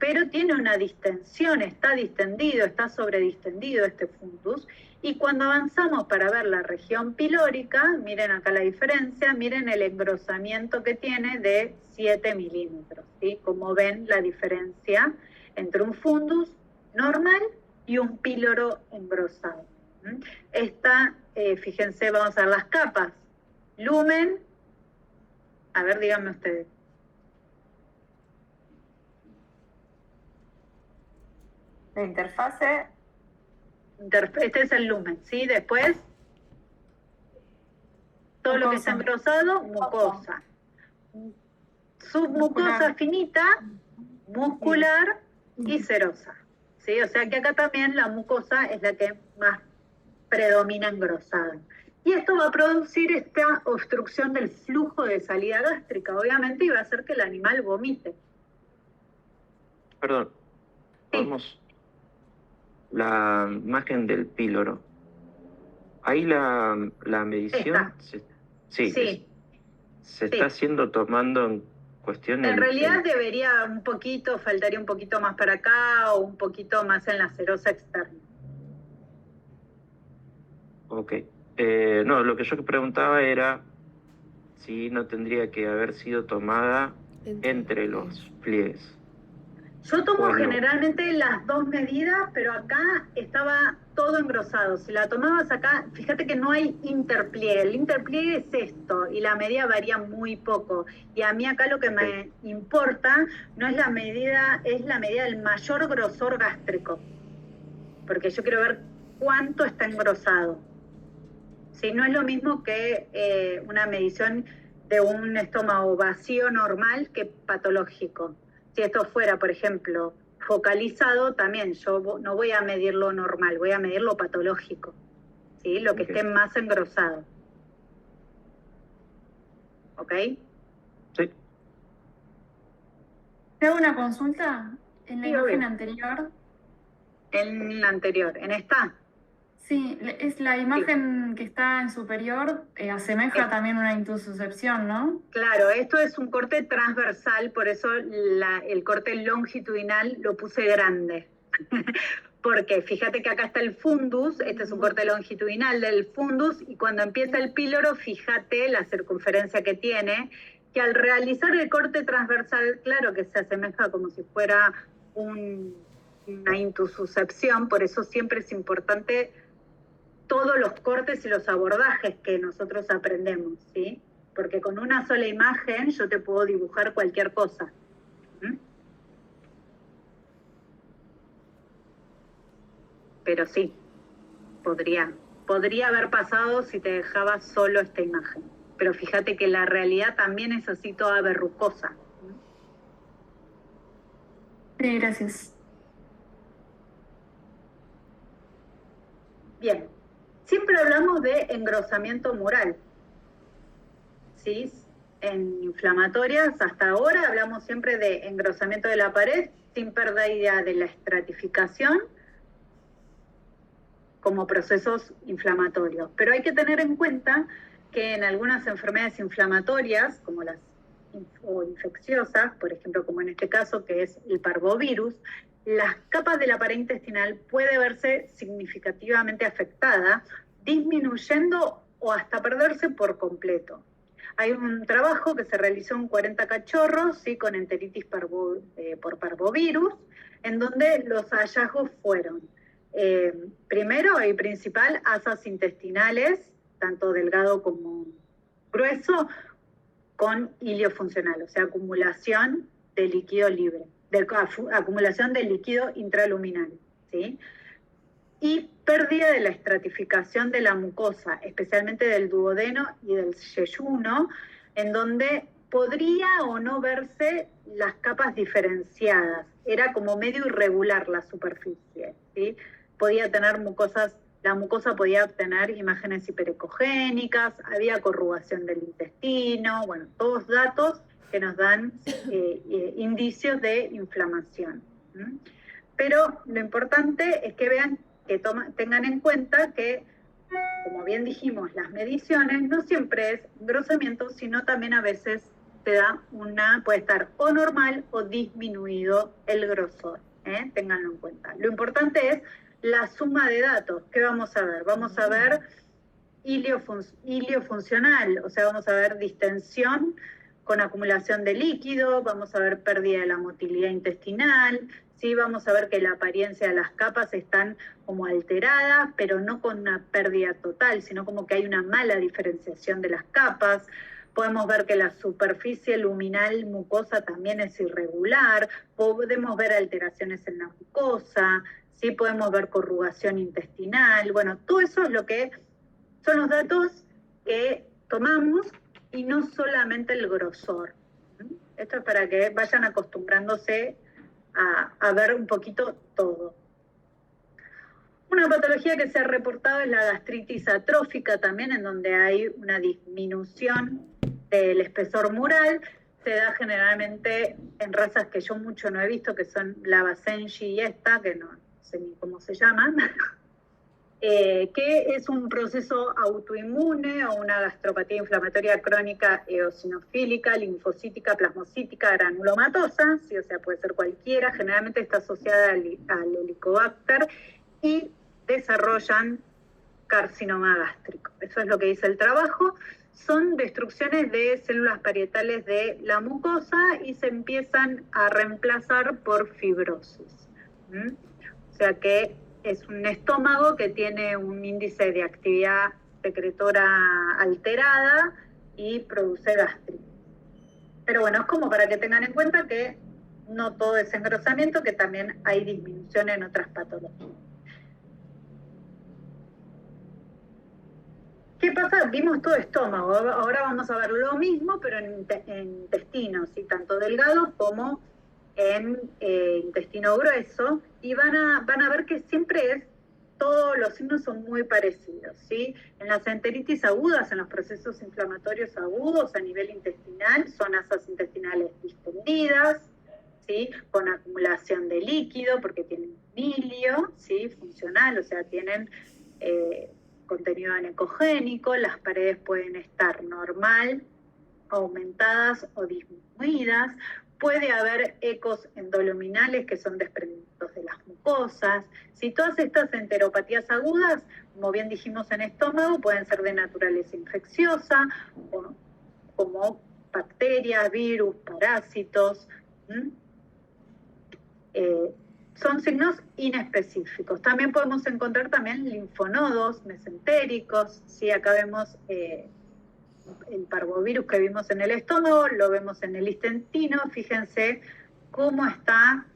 pero tiene una distensión, está distendido, está sobredistendido este fundus, y cuando avanzamos para ver la región pilórica, miren acá la diferencia, miren el engrosamiento que tiene de 7 milímetros, ¿sí? Como ven la diferencia entre un fundus normal y un píloro engrosado. Esta, fíjense, vamos a ver las capas, lumen, a ver, díganme ustedes. La interfase. Este es el lumen, ¿sí? Después, todo Mucosa. lo que está engrosado, mucosa. Submucosa Muscular. finita, muscular y serosa, ¿sí? O sea que acá también la mucosa es la que más predomina engrosada. Y esto va a producir esta obstrucción del flujo de salida gástrica, obviamente, y va a hacer que el animal vomite. Perdón, Sí. vamos. La imagen del píloro. Ahí la medición Sí. se está haciendo tomando en cuestión En realidad debería faltaría un poquito más para acá o un poquito más en la serosa externa. Ok. No, lo que yo preguntaba era si no tendría que haber sido tomada entre los pliegues. Yo tomo Bueno. generalmente las dos medidas, pero acá estaba todo engrosado. Si la tomabas acá, fíjate que no hay interpliegue. El interpliegue es esto, y la medida varía muy poco. Y a mí acá lo que me importa no es la medida, es la medida del mayor grosor gástrico. Porque yo quiero ver cuánto está engrosado. ¿Sí? No es lo mismo que una medición de un estómago vacío normal que patológico. Si esto fuera, por ejemplo, focalizado, también yo no voy a medir lo normal, voy a medir lo patológico, ¿sí? Lo que esté más engrosado. ¿Ok? Sí. ¿Te hago una consulta? En la imagen anterior. En la anterior, ¿en esta? Sí, es la imagen que está en superior, asemeja también una intususcepción, ¿no? Claro, esto es un corte transversal, por eso el corte longitudinal lo puse grande. Porque fíjate que acá está el fundus, este es un corte longitudinal del fundus, y cuando empieza el píloro, fíjate la circunferencia que tiene, que al realizar el corte transversal, claro que se asemeja como si fuera una intususcepción, por eso siempre es importante todos los cortes y los abordajes que nosotros aprendemos, ¿sí? Porque con una sola imagen yo te puedo dibujar cualquier cosa. Pero sí, podría haber pasado si te dejaba solo esta imagen. Pero fíjate que la realidad también es así toda verrucosa. Sí, gracias. Bien. Siempre hablamos de engrosamiento mural, ¿sí? En inflamatorias, hasta ahora hablamos siempre de engrosamiento de la pared sin pérdida de la estratificación como procesos inflamatorios. Pero hay que tener en cuenta que en algunas enfermedades inflamatorias, como las o infecciosas, por ejemplo, como en este caso, que es el parvovirus, las capas de la pared intestinal puede verse significativamente afectada, disminuyendo o hasta perderse por completo. Hay un trabajo que se realizó en 40 cachorros, ¿sí?, con enteritis por parvovirus, en donde los hallazgos fueron, primero y principal, asas intestinales, tanto delgado como grueso, con hilio funcional, o sea, acumulación de líquido libre, acumulación de líquido intraluminal, ¿sí? Y pérdida de la estratificación de la mucosa, especialmente del duodeno y del yeyuno, en donde podría o no verse las capas diferenciadas. Era como medio irregular la superficie, ¿sí? Podía tener mucosas, la mucosa podía obtener imágenes hiperecogénicas, había corrugación del intestino, bueno, todos datos que nos dan indicios de inflamación. Pero lo importante es que vean, que tengan en cuenta que, como bien dijimos, las mediciones no siempre es engrosamiento, sino también a veces puede estar o normal o disminuido el grosor, ténganlo en cuenta. Lo importante es la suma de datos. ¿Qué vamos a ver? Vamos a ver hilio funcional, o sea, vamos a ver distensión con acumulación de líquido, vamos a ver pérdida de la motilidad intestinal, ¿sí? Vamos a ver que la apariencia de las capas están como alteradas, pero no con una pérdida total, sino como que hay una mala diferenciación de las capas. Podemos ver que la superficie luminal mucosa también es irregular, podemos ver alteraciones en la mucosa, ¿sí? Podemos ver corrugación intestinal. Bueno, todo eso es lo que son los datos que tomamos y no solamente el grosor. Esto es para que vayan acostumbrándose a ver un poquito todo. Una patología que se ha reportado es la gastritis atrófica también, en donde hay una disminución del espesor mural. Se da generalmente en razas que yo mucho no he visto, que son la Basenji y esta, que no sé ni cómo se llaman, que es un proceso autoinmune o una gastropatía inflamatoria crónica eosinofílica, linfocítica, plasmocítica, granulomatosa, ¿sí? O sea, puede ser cualquiera, generalmente está asociada al Helicobacter y desarrollan carcinoma gástrico. Eso es lo que dice el trabajo. Son destrucciones de células parietales de la mucosa y se empiezan a reemplazar por fibrosis. O sea que es un estómago que tiene un índice de actividad secretora alterada y produce gastritis. Pero bueno, es como para que tengan en cuenta que no todo es engrosamiento, que también hay disminución en otras patologías. ¿Qué pasa? Vimos todo estómago, ahora vamos a ver lo mismo, pero en intestinos, ¿sí? Tanto delgados como en intestino grueso, y van a ver que siempre todos los signos son muy parecidos, ¿sí? En las enteritis agudas, en los procesos inflamatorios agudos a nivel intestinal, son asas intestinales distendidas, ¿sí? Con acumulación de líquido, porque tienen hilio, ¿sí? Funcional, o sea, tienen contenido anecogénico, las paredes pueden estar normal, aumentadas o disminuidas, puede haber ecos endoluminales que son desprendimientos de las mucosas. Si todas estas enteropatías agudas, como bien dijimos en estómago, pueden ser de naturaleza infecciosa, como bacterias, virus, parásitos. Son signos inespecíficos. También podemos encontrar también linfonodos mesentéricos. ¿Sí? Acá vemos el parvovirus que vimos en el estómago, lo vemos en el intestino. Fíjense cómo está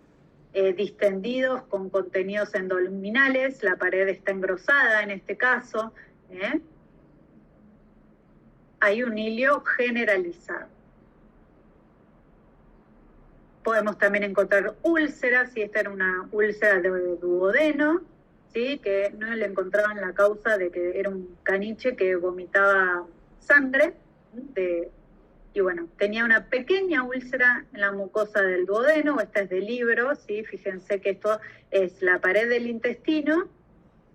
distendidos con contenidos endoluminales, la pared está engrosada en este caso. Hay un hilio generalizado. Podemos también encontrar úlceras, y esta era una úlcera de duodeno, ¿sí? Que no le encontraban la causa de que era un caniche que vomitaba sangre, y bueno, tenía una pequeña úlcera en la mucosa del duodeno. Esta es del libro, ¿sí? Fíjense que esto es la pared del intestino,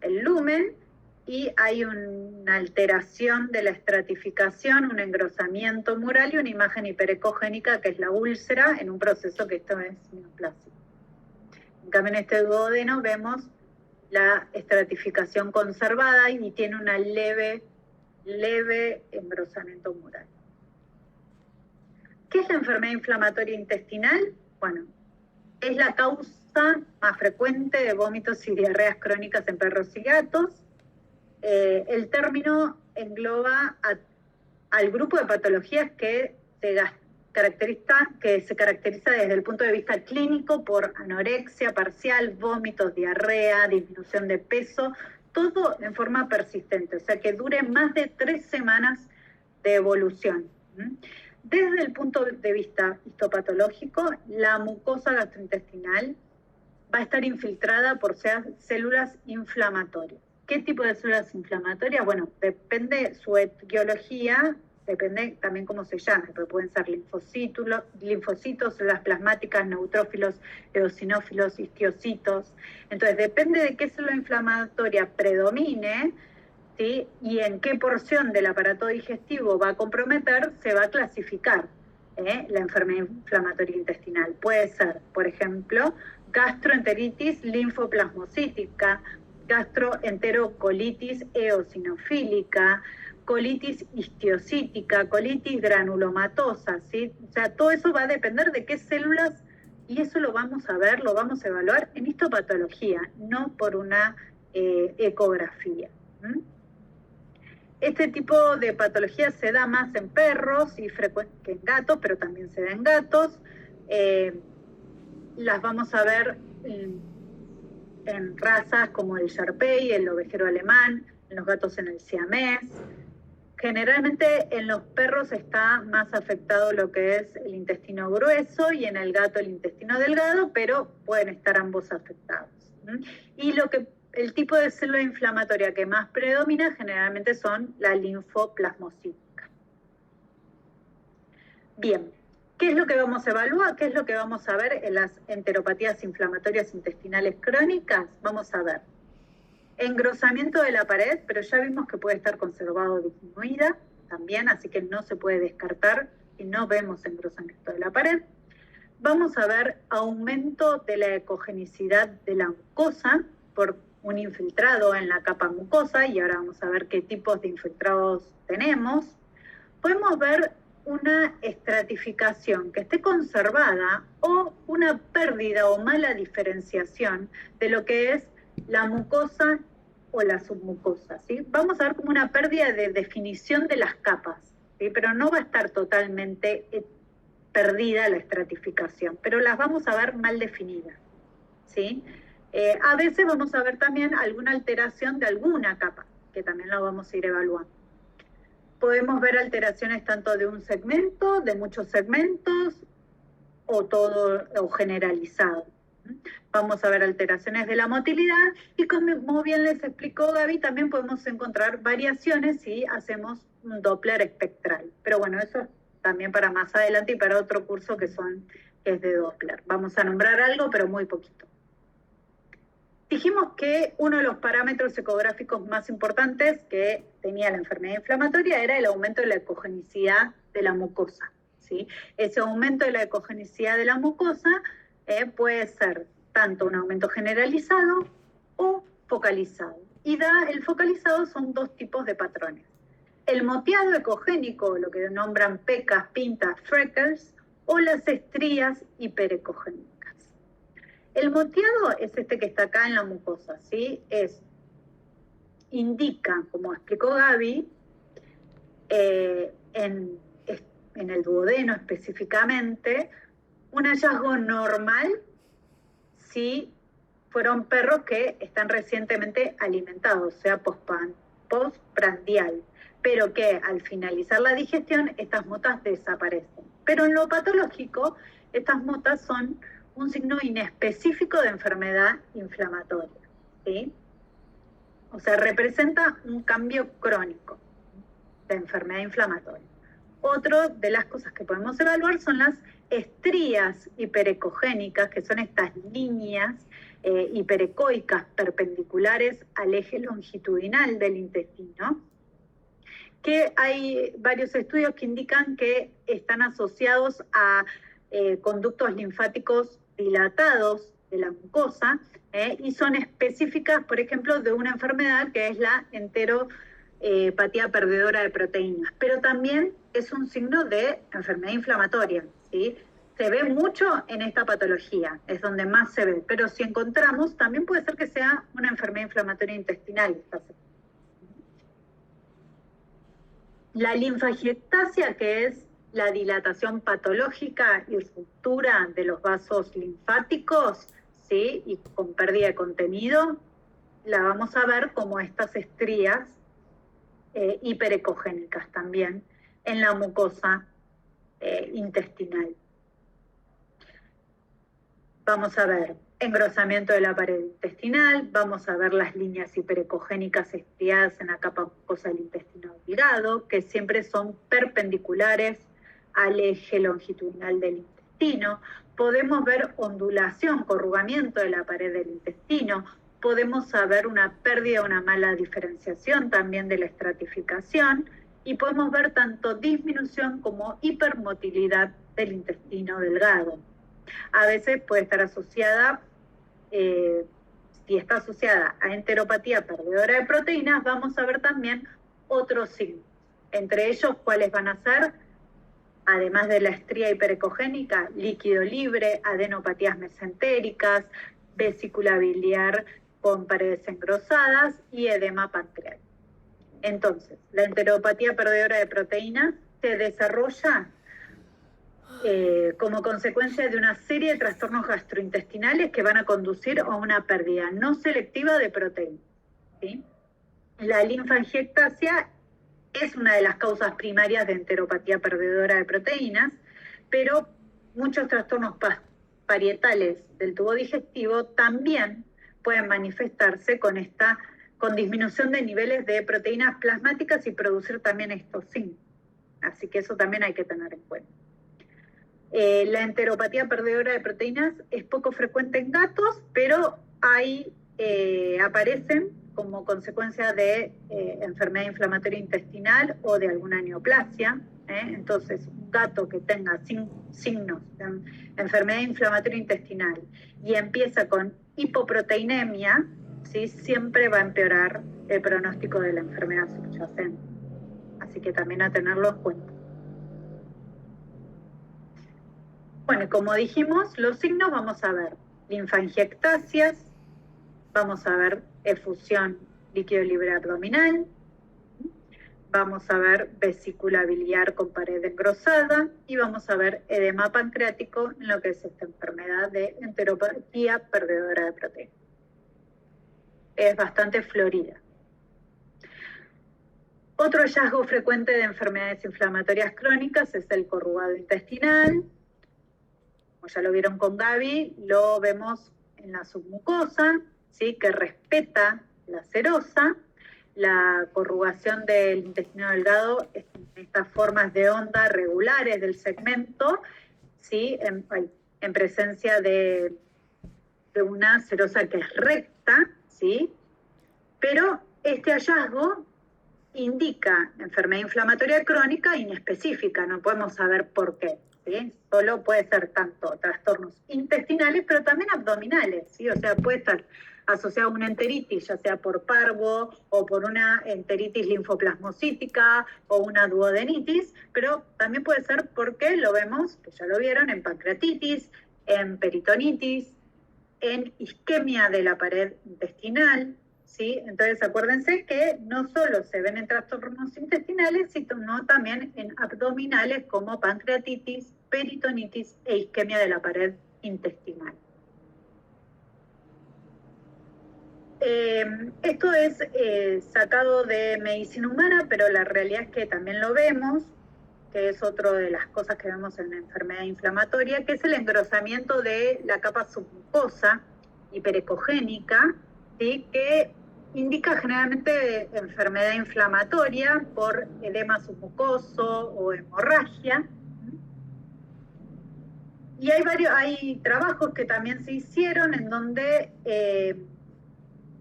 el lumen, y hay una alteración de la estratificación, un engrosamiento mural y una imagen hiperecogénica que es la úlcera en un proceso que esto es neoplásico. En cambio, en este duodeno vemos la estratificación conservada y tiene una leve engrosamiento mural. ¿Qué es la enfermedad inflamatoria intestinal? Bueno, es la causa más frecuente de vómitos y diarreas crónicas en perros y gatos. El término engloba al grupo de patologías que se caracteriza desde el punto de vista clínico por anorexia parcial, vómitos, diarrea, disminución de peso, todo en forma persistente, o sea que dure más de 3 semanas de evolución. Desde el punto de vista histopatológico, la mucosa gastrointestinal va a estar infiltrada por células inflamatorias. ¿Qué tipo de células inflamatorias? Bueno, depende su etiología, depende también cómo se llame, pero pueden ser linfocitos, células plasmáticas, neutrófilos, eosinófilos, histiocitos. Entonces, depende de qué célula inflamatoria predomine, ¿sí? Y en qué porción del aparato digestivo va a comprometer, se va a clasificar la enfermedad inflamatoria intestinal. Puede ser, por ejemplo, gastroenteritis linfoplasmocítica, gastroenterocolitis eosinofílica, colitis histiocítica, colitis granulomatosa, ¿sí? O sea, todo eso va a depender de qué células, y eso lo vamos a ver, lo vamos a evaluar en histopatología, no por una ecografía. Este tipo de patología se da más en perros y que en gatos, pero también se da en gatos. Las vamos a ver en razas como el Shar-Pei, el ovejero alemán, en los gatos en el siamés. Generalmente en los perros está más afectado lo que es el intestino grueso y en el gato el intestino delgado, pero pueden estar ambos afectados. Y el tipo de célula inflamatoria que más predomina generalmente son la linfoplasmocítica. Bien, ¿qué es lo que vamos a evaluar? ¿Qué es lo que vamos a ver en las enteropatías inflamatorias intestinales crónicas? Vamos a ver engrosamiento de la pared, pero ya vimos que puede estar conservado o disminuida también, así que no se puede descartar y no vemos engrosamiento de la pared. Vamos a ver aumento de la ecogenicidad de la mucosa por un infiltrado en la capa mucosa, y ahora vamos a ver qué tipos de infiltrados tenemos. Podemos ver una estratificación que esté conservada o una pérdida o mala diferenciación de lo que es la mucosa o la submucosa, ¿sí? Vamos a ver como una pérdida de definición de las capas, ¿sí? Pero no va a estar totalmente perdida la estratificación, pero las vamos a ver mal definidas, ¿sí? A veces vamos a ver también alguna alteración de alguna capa, que también la vamos a ir evaluando. Podemos ver alteraciones tanto de un segmento, de muchos segmentos, o todo o generalizado. Vamos a ver alteraciones de la motilidad y como bien les explicó Gaby, también podemos encontrar variaciones si hacemos un Doppler espectral. Pero bueno, eso es también para más adelante y para otro curso que es de Doppler. Vamos a nombrar algo, pero muy poquito. Dijimos que uno de los parámetros ecográficos más importantes que tenía la enfermedad inflamatoria era el aumento de la ecogenicidad de la mucosa, ¿sí? Ese aumento de la ecogenicidad de la mucosa puede ser tanto un aumento generalizado o focalizado. Y el focalizado son 2 tipos de patrones. El moteado ecogénico, lo que nombran pecas, pintas, freckles, o las estrías hiperecogénicas. El moteado es este que está acá en la mucosa, ¿sí? Indica, como explicó Gaby, en el duodeno específicamente, un hallazgo normal si fueron perros que están recientemente alimentados, o sea, postprandial, pero que al finalizar la digestión estas motas desaparecen. Pero en lo patológico, estas motas son un signo inespecífico de enfermedad inflamatoria, ¿sí? O sea, representa un cambio crónico de enfermedad inflamatoria. Otra de las cosas que podemos evaluar son las estrías hiperecogénicas, que son estas líneas hiperecoicas perpendiculares al eje longitudinal del intestino, que hay varios estudios que indican que están asociados a conductos linfáticos dilatados de la mucosa, y son específicas, por ejemplo, de una enfermedad que es la enteropatía perdedora de proteínas, pero también es un signo de enfermedad inflamatoria, ¿sí? Se ve mucho en esta patología, es donde más se ve, pero si encontramos, también puede ser que sea una enfermedad inflamatoria intestinal. La linfangiectasia, que es la dilatación patológica y ruptura de los vasos linfáticos, ¿sí? Y con pérdida de contenido, la vamos a ver como estas estrías hiperecogénicas también en la mucosa intestinal. Vamos a ver engrosamiento de la pared intestinal, vamos a ver las líneas hiperecogénicas estriadas en la capa mucosa del intestino delgado, que siempre son perpendiculares al eje longitudinal del intestino. Podemos ver ondulación, corrugamiento de la pared del intestino, podemos saber una pérdida, una mala diferenciación también de la estratificación, y podemos ver tanto disminución como hipermotilidad del intestino delgado. A veces puede estar asociada, si está asociada a enteropatía perdedora de proteínas, vamos a ver también otros signos. Entre ellos, ¿cuáles van a ser? Además de la estría hiperecogénica, líquido libre, adenopatías mesentéricas, vesícula biliar con paredes engrosadas y edema pancreático. Entonces, la enteropatía perdedora de proteínas se desarrolla como consecuencia de una serie de trastornos gastrointestinales que van a conducir a una pérdida no selectiva de proteínas, ¿sí? La linfangiectasia es una de las causas primarias de enteropatía perdedora de proteínas, pero muchos trastornos parietales del tubo digestivo también pueden manifestarse con disminución de niveles de proteínas plasmáticas y producir también estos signos. Así que eso también hay que tener en cuenta. La enteropatía perdedora de proteínas es poco frecuente en gatos, pero aparecen como consecuencia de enfermedad inflamatoria intestinal o de alguna neoplasia. Entonces, un gato que tenga signos de enfermedad inflamatoria intestinal y empieza con hipoproteinemia, ¿sí? Siempre va a empeorar el pronóstico de la enfermedad subyacente. Así que también a tenerlo en cuenta. Bueno, y como dijimos, los signos vamos a ver linfangiectasias, vamos a ver efusión líquido libre abdominal, vamos a ver vesícula biliar con pared engrosada y vamos a ver edema pancreático en lo que es esta enfermedad de enteropatía perdedora de proteínas. Es bastante florida. Otro hallazgo frecuente de enfermedades inflamatorias crónicas es el corrugado intestinal. Como ya lo vieron con Gaby, lo vemos en la submucosa, ¿sí? Que respeta la serosa. La corrugación del intestino delgado es en estas formas de onda regulares del segmento, ¿sí? En presencia de una serosa que es recta, ¿sí? Pero este hallazgo indica enfermedad inflamatoria crónica inespecífica, no podemos saber por qué, ¿sí? Solo puede ser tanto trastornos intestinales, pero también abdominales, ¿sí? O sea, puede estar asociado a una enteritis, ya sea por parvo o por una enteritis linfoplasmocítica o una duodenitis, pero también puede ser porque lo vemos, que ya lo vieron, en pancreatitis, en peritonitis, en isquemia de la pared intestinal, ¿sí? Entonces acuérdense que no solo se ven en trastornos intestinales, sino también en abdominales como pancreatitis, peritonitis e isquemia de la pared intestinal. Esto es sacado de medicina humana, pero la realidad es que también lo vemos, que es otra de las cosas que vemos en la enfermedad inflamatoria, que es el engrosamiento de la capa submucosa hiperecogénica, ¿sí? Que indica generalmente enfermedad inflamatoria por edema submucoso o hemorragia. Y hay trabajos que también se hicieron en donde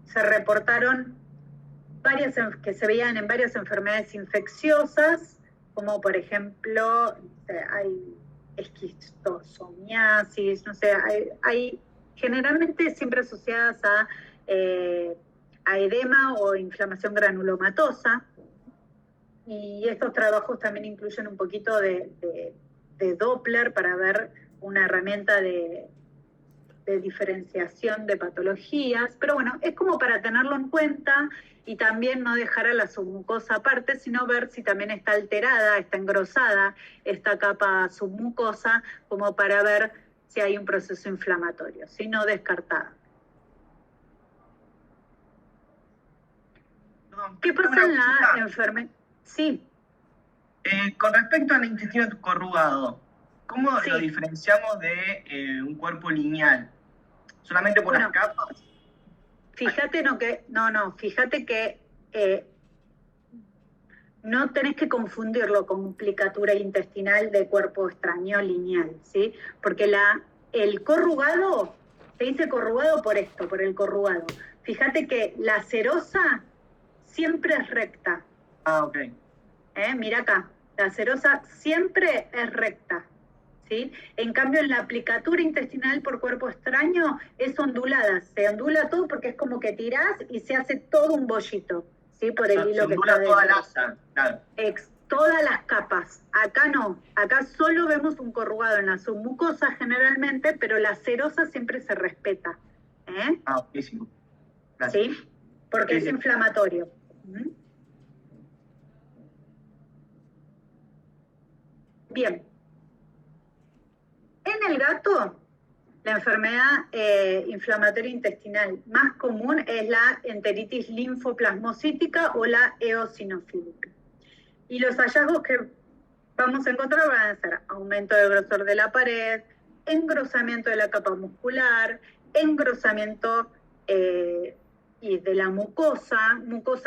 se reportaron que se veían en varias enfermedades infecciosas, como por ejemplo, hay esquistosomiasis, no sé, hay generalmente siempre asociadas a edema o inflamación granulomatosa, y estos trabajos también incluyen un poquito de Doppler para ver una herramienta de diferenciación de patologías, pero bueno, es como para tenerlo en cuenta y también no dejar a la submucosa aparte, sino ver si también está alterada, está engrosada esta capa submucosa, como para ver si hay un proceso inflamatorio, si no descartada. ¿Qué pasa en la enfermedad? Sí. Con respecto al intestino corrugado, ¿cómo Sí. lo diferenciamos de un cuerpo lineal? ¿Solamente por las capas? Fíjate fíjate que no tenés que confundirlo con complicatura intestinal de cuerpo extraño lineal, ¿sí? Porque el corrugado, se dice corrugado por esto, por el corrugado. Fíjate que la serosa siempre es recta. Ah, ok. Mira acá, la serosa siempre es recta, ¿sí? En cambio, en la aplicatura intestinal por cuerpo extraño es ondulada, se ondula todo porque es como que tirás y se hace todo un bollito, ¿sí? Por el hilo que está toda dentro. la asa, claro. Todas las capas. Acá no, acá solo vemos un corrugado en la submucosa generalmente, pero la serosa siempre se respeta. Ah, buenísimo. Gracias. ¿Sí? Porque es inflamatorio. Bien. En el gato, la enfermedad inflamatoria intestinal más común es la enteritis linfoplasmocítica o la eosinofílica. Y los hallazgos que vamos a encontrar van a ser aumento del grosor de la pared, engrosamiento de la capa muscular, engrosamiento y de la mucosa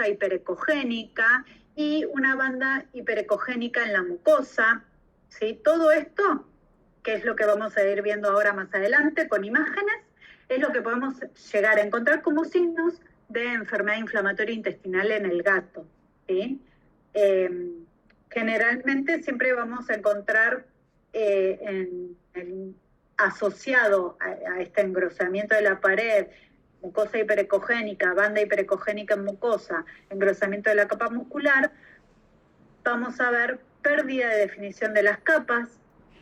hiperecogénica y una banda hiperecogénica en la mucosa, ¿sí? Todo esto, que es lo que vamos a ir viendo ahora más adelante con imágenes, es lo que podemos llegar a encontrar como signos de enfermedad inflamatoria intestinal en el gato, ¿sí? Generalmente siempre vamos a encontrar asociado a este engrosamiento de la pared, mucosa hiperecogénica, banda hiperecogénica en mucosa, engrosamiento de la capa muscular, vamos a ver pérdida de definición de las capas,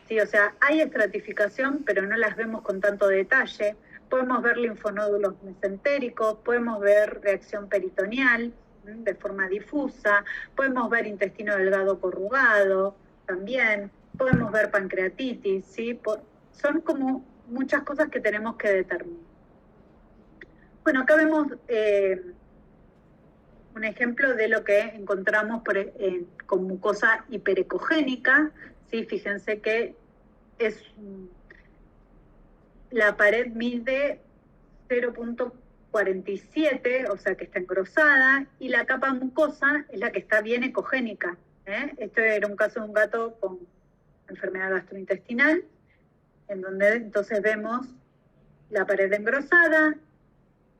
¿sí? O sea, hay estratificación, pero no las vemos con tanto detalle. Podemos ver linfonódulos mesentéricos, podemos ver reacción peritoneal de forma difusa, podemos ver intestino delgado corrugado también, podemos ver pancreatitis, ¿sí? Son como muchas cosas que tenemos que determinar. Bueno, acá vemos un ejemplo de lo que encontramos con mucosa hiperecogénica, ¿sí? Fíjense que la pared mide 0.47, o sea que está engrosada, y la capa mucosa es la que está bien ecogénica. Esto era un caso de un gato con enfermedad gastrointestinal, en donde entonces vemos la pared engrosada,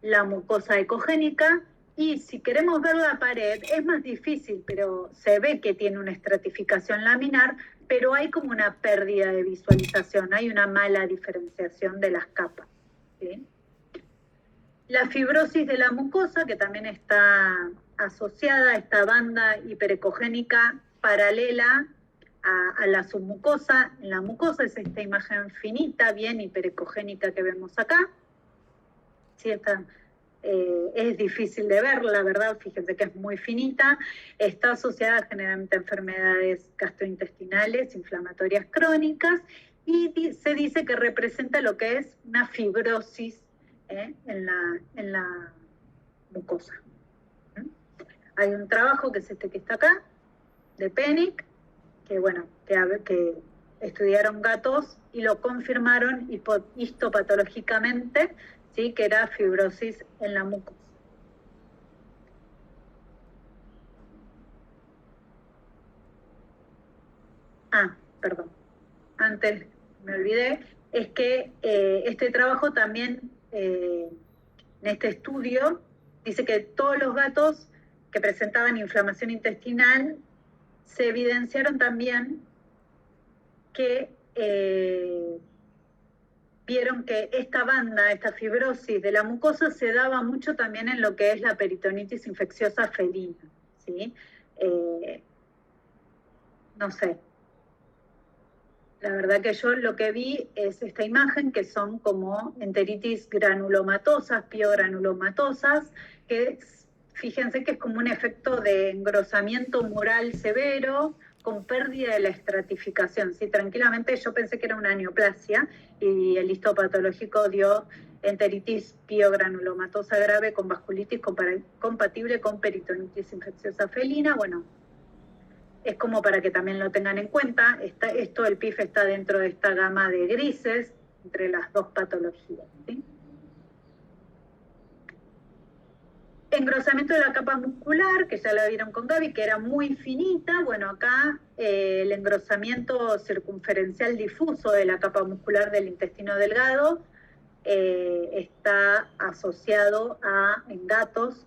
la mucosa ecogénica, y si queremos ver la pared es más difícil, pero se ve que tiene una estratificación laminar, pero hay como una pérdida de visualización, hay una mala diferenciación de las capas, ¿sí? La fibrosis de la mucosa, que también está asociada a esta banda hiperecogénica paralela a la submucosa. En la mucosa es esta imagen finita, bien hiperecogénica que vemos acá. Sí, es difícil de ver, la verdad, fíjense que es muy finita. Está asociada generalmente a enfermedades gastrointestinales, inflamatorias crónicas, y se dice que representa lo que es una fibrosis en la mucosa. Hay un trabajo que es este que está acá, de Pennick, que estudiaron gatos y lo confirmaron histopatológicamente, ¿sí? Que era fibrosis en la mucosa. Perdón. Antes me olvidé, es que este trabajo también, en este estudio, dice que todos los gatos que presentaban inflamación intestinal se evidenciaron también que vieron que esta banda, esta fibrosis de la mucosa se daba mucho también en lo que es la peritonitis infecciosa felina, ¿sí? No sé. La verdad que yo lo que vi es esta imagen, que son como enteritis granulomatosas, piogranulomatosas, que fíjense que es como un efecto de engrosamiento mural severo, con pérdida de la estratificación. ¿Sí? Tranquilamente yo pensé que era una neoplasia y el histopatológico dio enteritis piogranulomatosa grave con vasculitis compatible con peritonitis infecciosa felina. Bueno, es como para que también lo tengan en cuenta. Esto, el PIF está dentro de esta gama de grises entre las dos patologías, ¿sí? Engrosamiento de la capa muscular, que ya la vieron con Gaby, que era muy finita. Bueno, acá el engrosamiento circunferencial difuso de la capa muscular del intestino delgado está asociado en gatos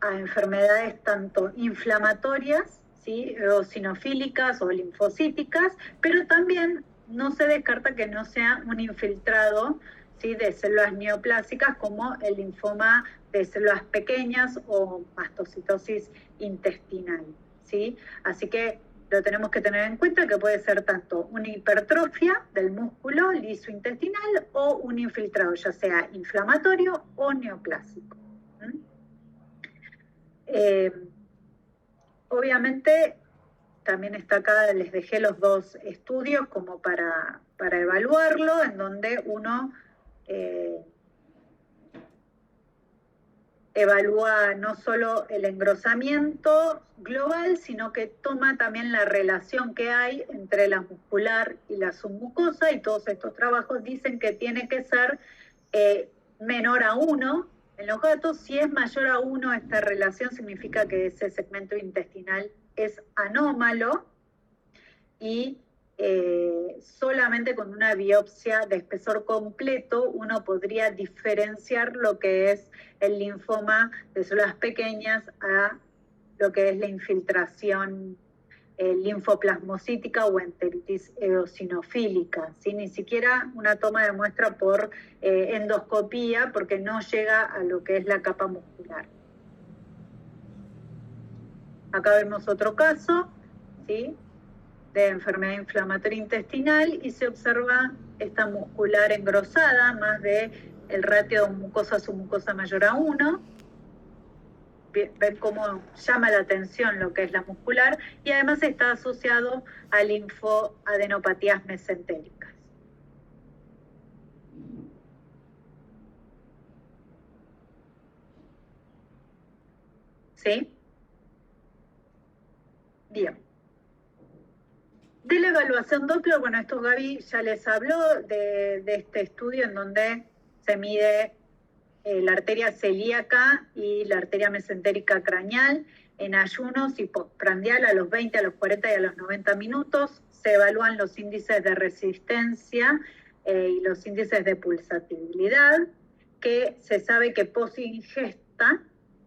a enfermedades tanto inflamatorias, ¿sí? Eosinofílicas o linfocíticas, pero también no se descarta que no sea un infiltrado, ¿sí? De células neoplásicas como el linfoma de células pequeñas o mastocitosis intestinal, ¿sí? Así que lo tenemos que tener en cuenta, que puede ser tanto una hipertrofia del músculo liso intestinal o un infiltrado, ya sea inflamatorio o neoplásico. Obviamente también está acá, les dejé los dos estudios como para evaluarlo, en donde uno evalúa no solo el engrosamiento global, sino que toma también la relación que hay entre la muscular y la submucosa, y todos estos trabajos dicen que tiene que ser menor a 1 en los gatos. Si es mayor a 1 esta relación, significa que ese segmento intestinal es anómalo, y solamente con una biopsia de espesor completo uno podría diferenciar lo que es el linfoma de células pequeñas a lo que es la infiltración linfoplasmocítica o enteritis eosinofílica, ¿sí? Ni siquiera una toma de muestra por endoscopía, porque no llega a lo que es la capa muscular. Acá vemos otro caso, ¿sí? De enfermedad inflamatoria intestinal, y se observa esta muscular engrosada, más de el ratio de mucosa submucosa mayor a 1. Ven cómo llama la atención lo que es la muscular, y además está asociado a linfoadenopatías mesentéricas. ¿Sí? Bien. De la evaluación Doppler, bueno, esto Gaby ya les habló de este estudio en donde se mide la arteria celíaca y la arteria mesentérica craneal en ayunos y postprandial a los 20, a los 40 y a los 90 minutos. Se evalúan los índices de resistencia y los índices de pulsatividad, que se sabe que post-ingesta,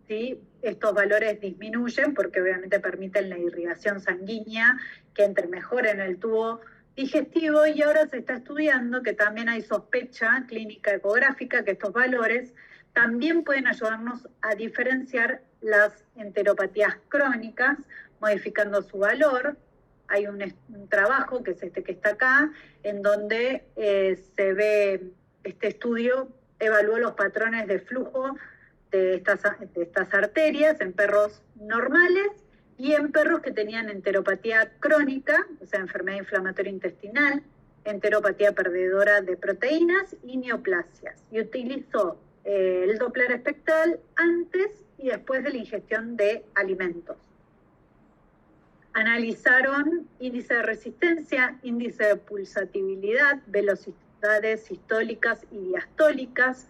¿sí? Estos valores disminuyen porque obviamente permiten la irrigación sanguínea, que entre mejor en el tubo digestivo, y ahora se está estudiando que también hay sospecha clínica ecográfica que estos valores también pueden ayudarnos a diferenciar las enteropatías crónicas, modificando su valor. Hay un trabajo, que es este que está acá, en donde se ve, este estudio evaluó los patrones de flujo de estas arterias en perros normales y en perros que tenían enteropatía crónica, o sea, enfermedad inflamatoria intestinal, enteropatía perdedora de proteínas y neoplasias. Y utilizó el Doppler espectral antes y después de la ingestión de alimentos. Analizaron índice de resistencia, índice de pulsatividad, velocidades sistólicas y diastólicas,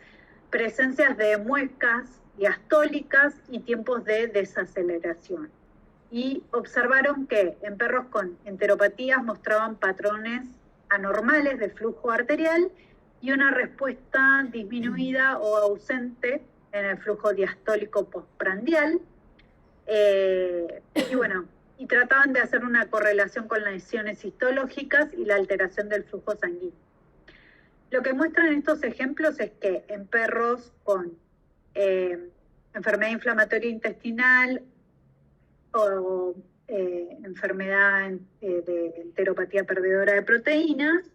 presencias de muecas diastólicas y tiempos de desaceleración. Y observaron que en perros con enteropatías mostraban patrones anormales de flujo arterial y una respuesta disminuida o ausente en el flujo diastólico postprandial. Y bueno, y trataban de hacer una correlación con las lesiones histológicas y la alteración del flujo sanguíneo. Lo que muestran estos ejemplos es que en perros con enfermedad inflamatoria intestinal o enfermedad de enteropatía perdedora de proteínas,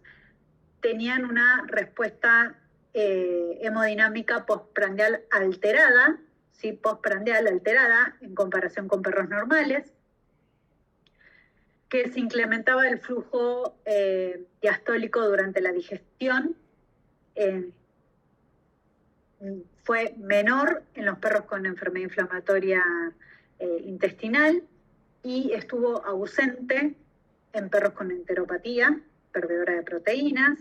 tenían una respuesta hemodinámica postprandial alterada, ¿sí? Postprandial alterada en comparación con perros normales, que se incrementaba el flujo diastólico durante la digestión, fue menor en los perros con enfermedad inflamatoria intestinal y estuvo ausente en perros con enteropatía perdedora de proteínas,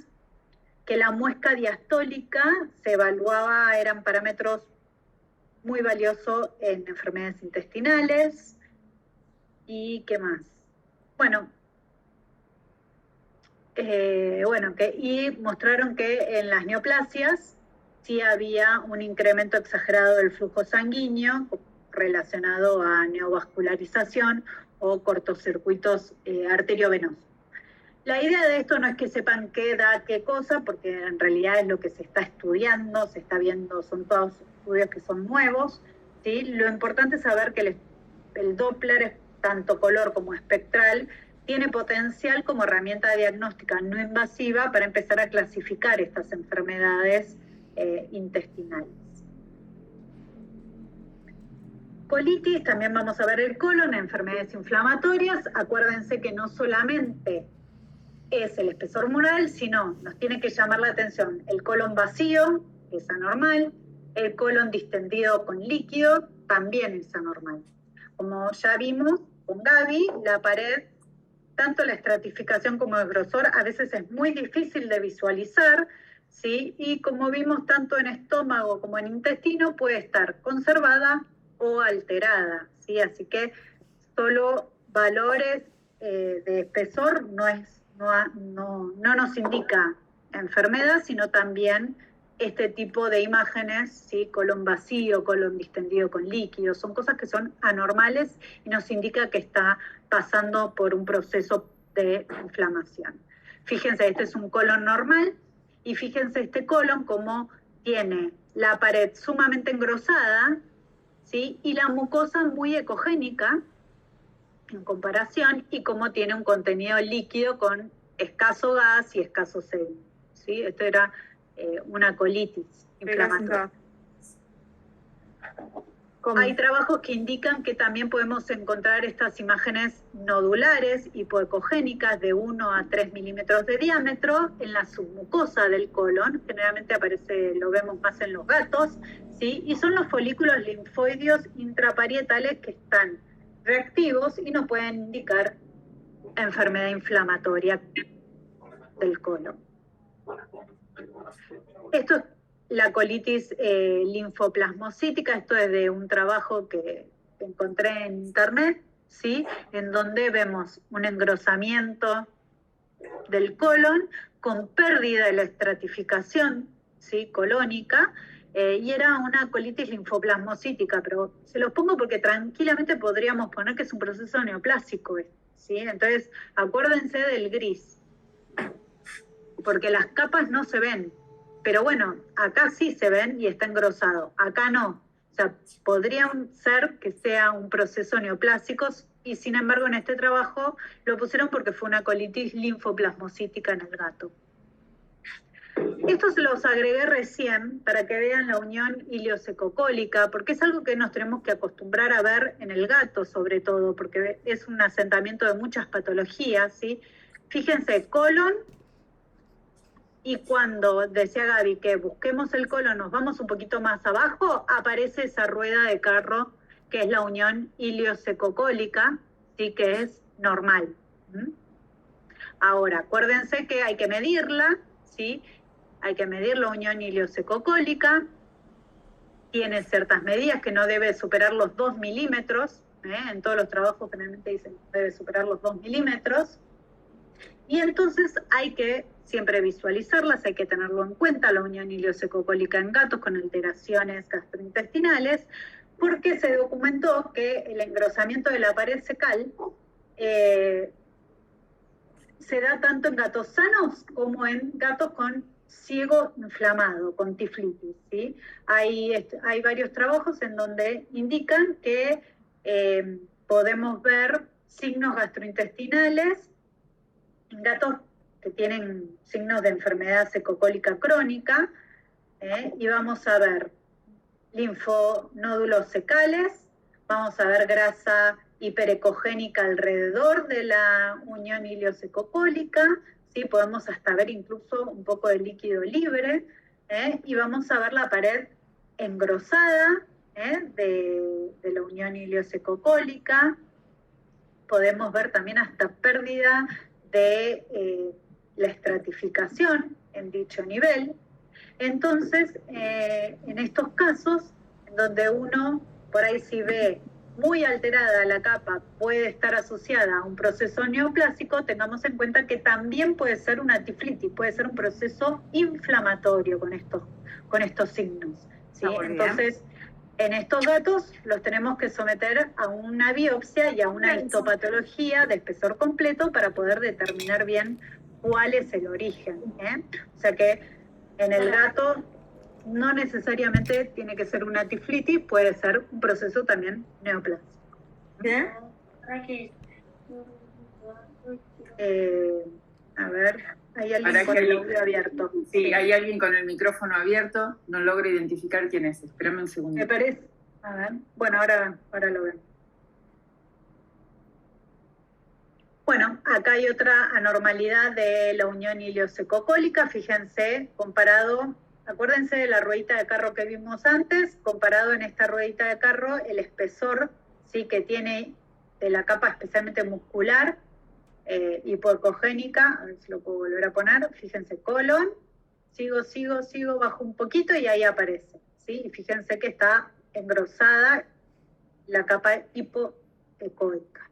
que la muesca diastólica se evaluaba, eran parámetros muy valiosos en enfermedades intestinales. ¿Y qué más? Bueno, y mostraron que en las neoplasias sí había un incremento exagerado del flujo sanguíneo relacionado a neovascularización o cortocircuitos arteriovenosos. La idea de esto no es que sepan qué da qué cosa, porque en realidad es lo que se está estudiando, se está viendo, son todos estudios que son nuevos, ¿sí? Lo importante es saber que el Doppler es tanto color como espectral, tiene potencial como herramienta diagnóstica no invasiva para empezar a clasificar estas enfermedades intestinales. Colitis, también vamos a ver el colon, enfermedades inflamatorias. Acuérdense que no solamente es el espesor mural, sino nos tiene que llamar la atención el colon vacío, que es anormal, el colon distendido con líquido, también es anormal. Como ya vimos con Gaby, la pared, tanto la estratificación como el grosor, a veces es muy difícil de visualizar, ¿sí? Y como vimos tanto en estómago como en intestino, puede estar conservada o alterada, ¿sí? Así que solo valores de espesor no nos indica enfermedad, sino también este tipo de imágenes, ¿sí? Colon vacío, colon distendido con líquido, son cosas que son anormales y nos indica que está pasando por un proceso de inflamación. Fíjense, este es un colon normal y fíjense este colon como tiene la pared sumamente engrosada, ¿sí? Y la mucosa muy ecogénica en comparación, y como tiene un contenido líquido con escaso gas y escaso sedimento, ¿sí? Esto era una colitis inflamatoria. Hay trabajos que indican que también podemos encontrar estas imágenes nodulares hipoecogénicas de 1 a 3 milímetros de diámetro en la submucosa del colon. Generalmente aparece, lo vemos más en los gatos, ¿sí? Y son los folículos linfoideos intraparietales que están reactivos y nos pueden indicar enfermedad inflamatoria del colon. Esto es la colitis linfoplasmocítica. Esto es de un trabajo que encontré en internet, ¿sí? En donde vemos un engrosamiento del colon con pérdida de la estratificación, ¿sí? Colónica, y era una colitis linfoplasmocítica, pero se los pongo porque tranquilamente podríamos poner que es un proceso neoplásico, ¿sí? Entonces, acuérdense del gris, porque las capas no se ven. Pero bueno, acá sí se ven y está engrosado, acá no. O sea, podría ser que sea un proceso neoplásico y sin embargo en este trabajo lo pusieron porque fue una colitis linfoplasmocítica en el gato. Estos los agregué recién para que vean la unión iliosecocólica, porque es algo que nos tenemos que acostumbrar a ver en el gato sobre todo, porque es un asentamiento de muchas patologías, ¿sí? Fíjense, colon. Y cuando decía Gaby que busquemos el colon, nos vamos un poquito más abajo, aparece esa rueda de carro que es la unión iliosecocólica, ¿sí? Que es normal. Ahora, acuérdense que hay que medirla, ¿sí? Hay que medir la unión iliosecocólica, tiene ciertas medidas que no debe superar los 2 milímetros, en todos los trabajos generalmente dicen que debe superar los 2 milímetros, Y entonces hay que siempre visualizarlas, hay que tenerlo en cuenta, la unión ileosecocólica en gatos con alteraciones gastrointestinales, porque se documentó que el engrosamiento de la pared fecal se da tanto en gatos sanos como en gatos con ciego inflamado, con tiflitis, ¿sí? Hay varios trabajos en donde indican que podemos ver signos gastrointestinales en gatos que tienen signos de enfermedad secocólica crónica, y vamos a ver linfonódulos fecales, vamos a ver grasa hiperecogénica alrededor de la unión ileosecocólica, ¿sí? Podemos hasta ver incluso un poco de líquido libre, y vamos a ver la pared engrosada de la unión ileosecocólica. Podemos ver también hasta pérdida de la estratificación en dicho nivel. Entonces, en estos casos, en donde uno por ahí si ve muy alterada la capa, puede estar asociada a un proceso neoplásico, tengamos en cuenta que también puede ser una tiflitis, puede ser un proceso inflamatorio con estos signos, ¿sí? Entonces, en estos gatos los tenemos que someter a una biopsia y a una histopatología de espesor completo para poder determinar bien cuál es el origen, O sea que en el gato no necesariamente tiene que ser una tiflitis, puede ser un proceso también neoplásico. ¿Bien? A ver, hay alguien con el audio abierto. Sí, hay alguien con el micrófono abierto, no logro identificar quién es. Espérame un segundo. Me parece, a ver, bueno, ahora lo ven. Bueno, acá hay otra anormalidad de la unión ileosecocólica, fíjense, comparado, acuérdense de la ruedita de carro que vimos antes, comparado en esta ruedita de carro, el espesor, ¿sí? Que tiene de la capa especialmente muscular, hipoecogénica, a ver si lo puedo volver a poner, fíjense, colon, sigo, bajo un poquito y ahí aparece, ¿sí? Y fíjense que está engrosada la capa hipoecoica.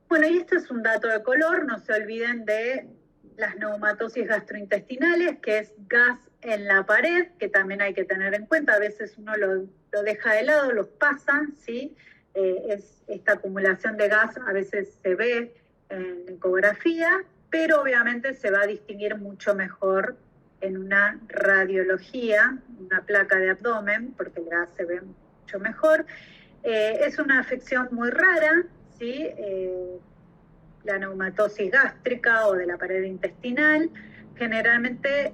Bueno, y esto es un dato de color, no se olviden de las neumatosis gastrointestinales, que es gas en la pared, que también hay que tener en cuenta, a veces uno lo deja de lado, los pasa, ¿sí? Esta acumulación de gas a veces se ve en ecografía, pero obviamente se va a distinguir mucho mejor en una radiología, una placa de abdomen, porque el gas se ve mucho mejor. Es una afección muy rara, ¿sí? La neumatosis gástrica o de la pared intestinal, generalmente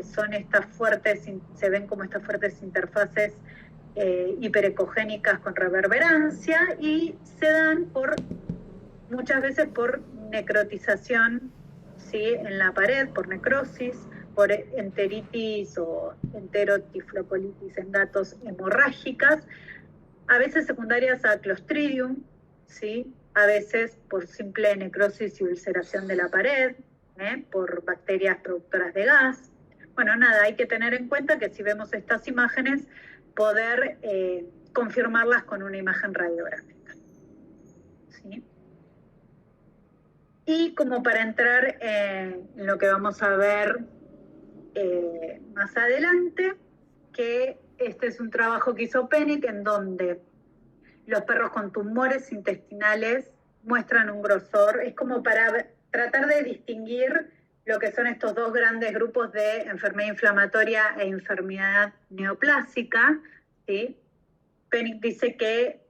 son estas fuertes, se ven como estas fuertes interfaces hiperecogénicas con reverberancia y se dan muchas veces por necrotización, ¿sí? En la pared, por necrosis, por enteritis o enterotiflocolitis en gatos hemorrágicas, a veces secundarias a Clostridium, ¿sí? A veces por simple necrosis y ulceración de la pared, por bacterias productoras de gas. Bueno, nada, hay que tener en cuenta que si vemos estas imágenes, poder confirmarlas con una imagen radiográfica, ¿sí? Y como para entrar en lo que vamos a ver más adelante, que este es un trabajo que hizo Pennick en donde los perros con tumores intestinales muestran un grosor, es como para tratar de distinguir lo que son estos dos grandes grupos de enfermedad inflamatoria e enfermedad neoplásica, ¿sí? Pennick dice que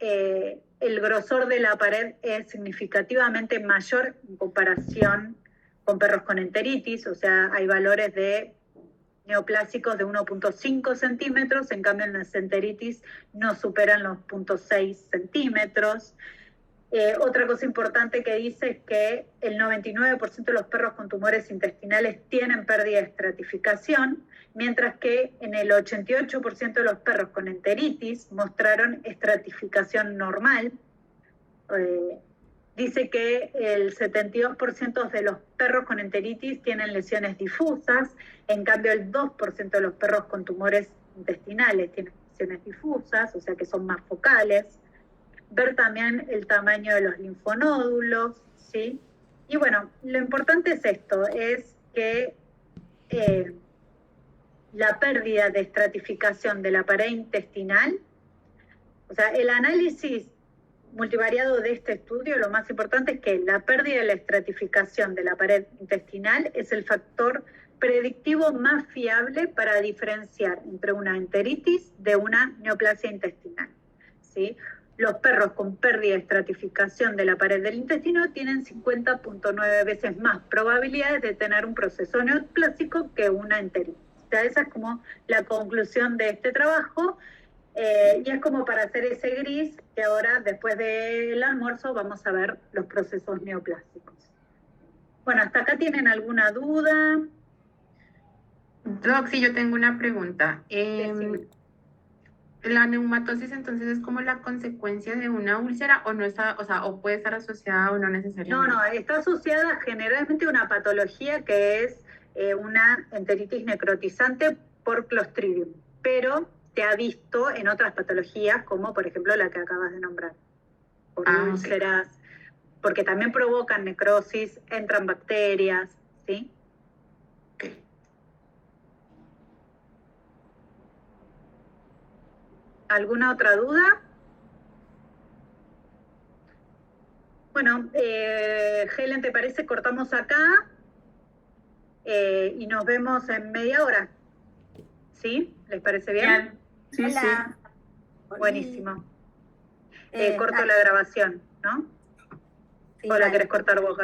el grosor de la pared es significativamente mayor en comparación con perros con enteritis, o sea, hay valores de neoplásicos de 1.5 centímetros, en cambio en las enteritis no superan los 0.6 centímetros. Otra cosa importante que dice es que el 99% de los perros con tumores intestinales tienen pérdida de estratificación, mientras que en el 88% de los perros con enteritis mostraron estratificación normal. Dice que el 72% de los perros con enteritis tienen lesiones difusas, en cambio el 2% de los perros con tumores intestinales tienen lesiones difusas, o sea que son más focales. Ver también el tamaño de los linfonódulos, ¿sí? Y bueno, lo importante es esto, es que la pérdida de estratificación de la pared intestinal, o sea, el análisis multivariado de este estudio, lo más importante es que la pérdida de la estratificación de la pared intestinal es el factor predictivo más fiable para diferenciar entre una enteritis de una neoplasia intestinal, ¿sí? Los perros con pérdida de estratificación de la pared del intestino tienen 50.9 veces más probabilidades de tener un proceso neoplásico que una enteritis. O sea, esa es como la conclusión de este trabajo. Y es como para hacer ese gris que ahora, después del almuerzo, vamos a ver los procesos neoplásicos. Bueno, ¿hasta acá tienen alguna duda? Doc, sí, yo tengo una pregunta. Decime. ¿La neumatosis entonces es como la consecuencia de una úlcera o no está, o sea, o puede estar asociada o no necesariamente? No, está asociada generalmente a una patología que es una enteritis necrotizante por Clostridium, pero se ha visto en otras patologías, como por ejemplo la que acabas de nombrar, por úlceras, porque también provocan necrosis, entran bacterias, ¿sí? Okay. ¿Alguna otra duda? Bueno, Helen, ¿te parece? Cortamos acá y nos vemos en media hora. ¿Sí? ¿Les parece bien? Sí, Hola. Buenísimo. Corto dale. la grabación, ¿no? Sí, ¿O la dale. querés cortar vos,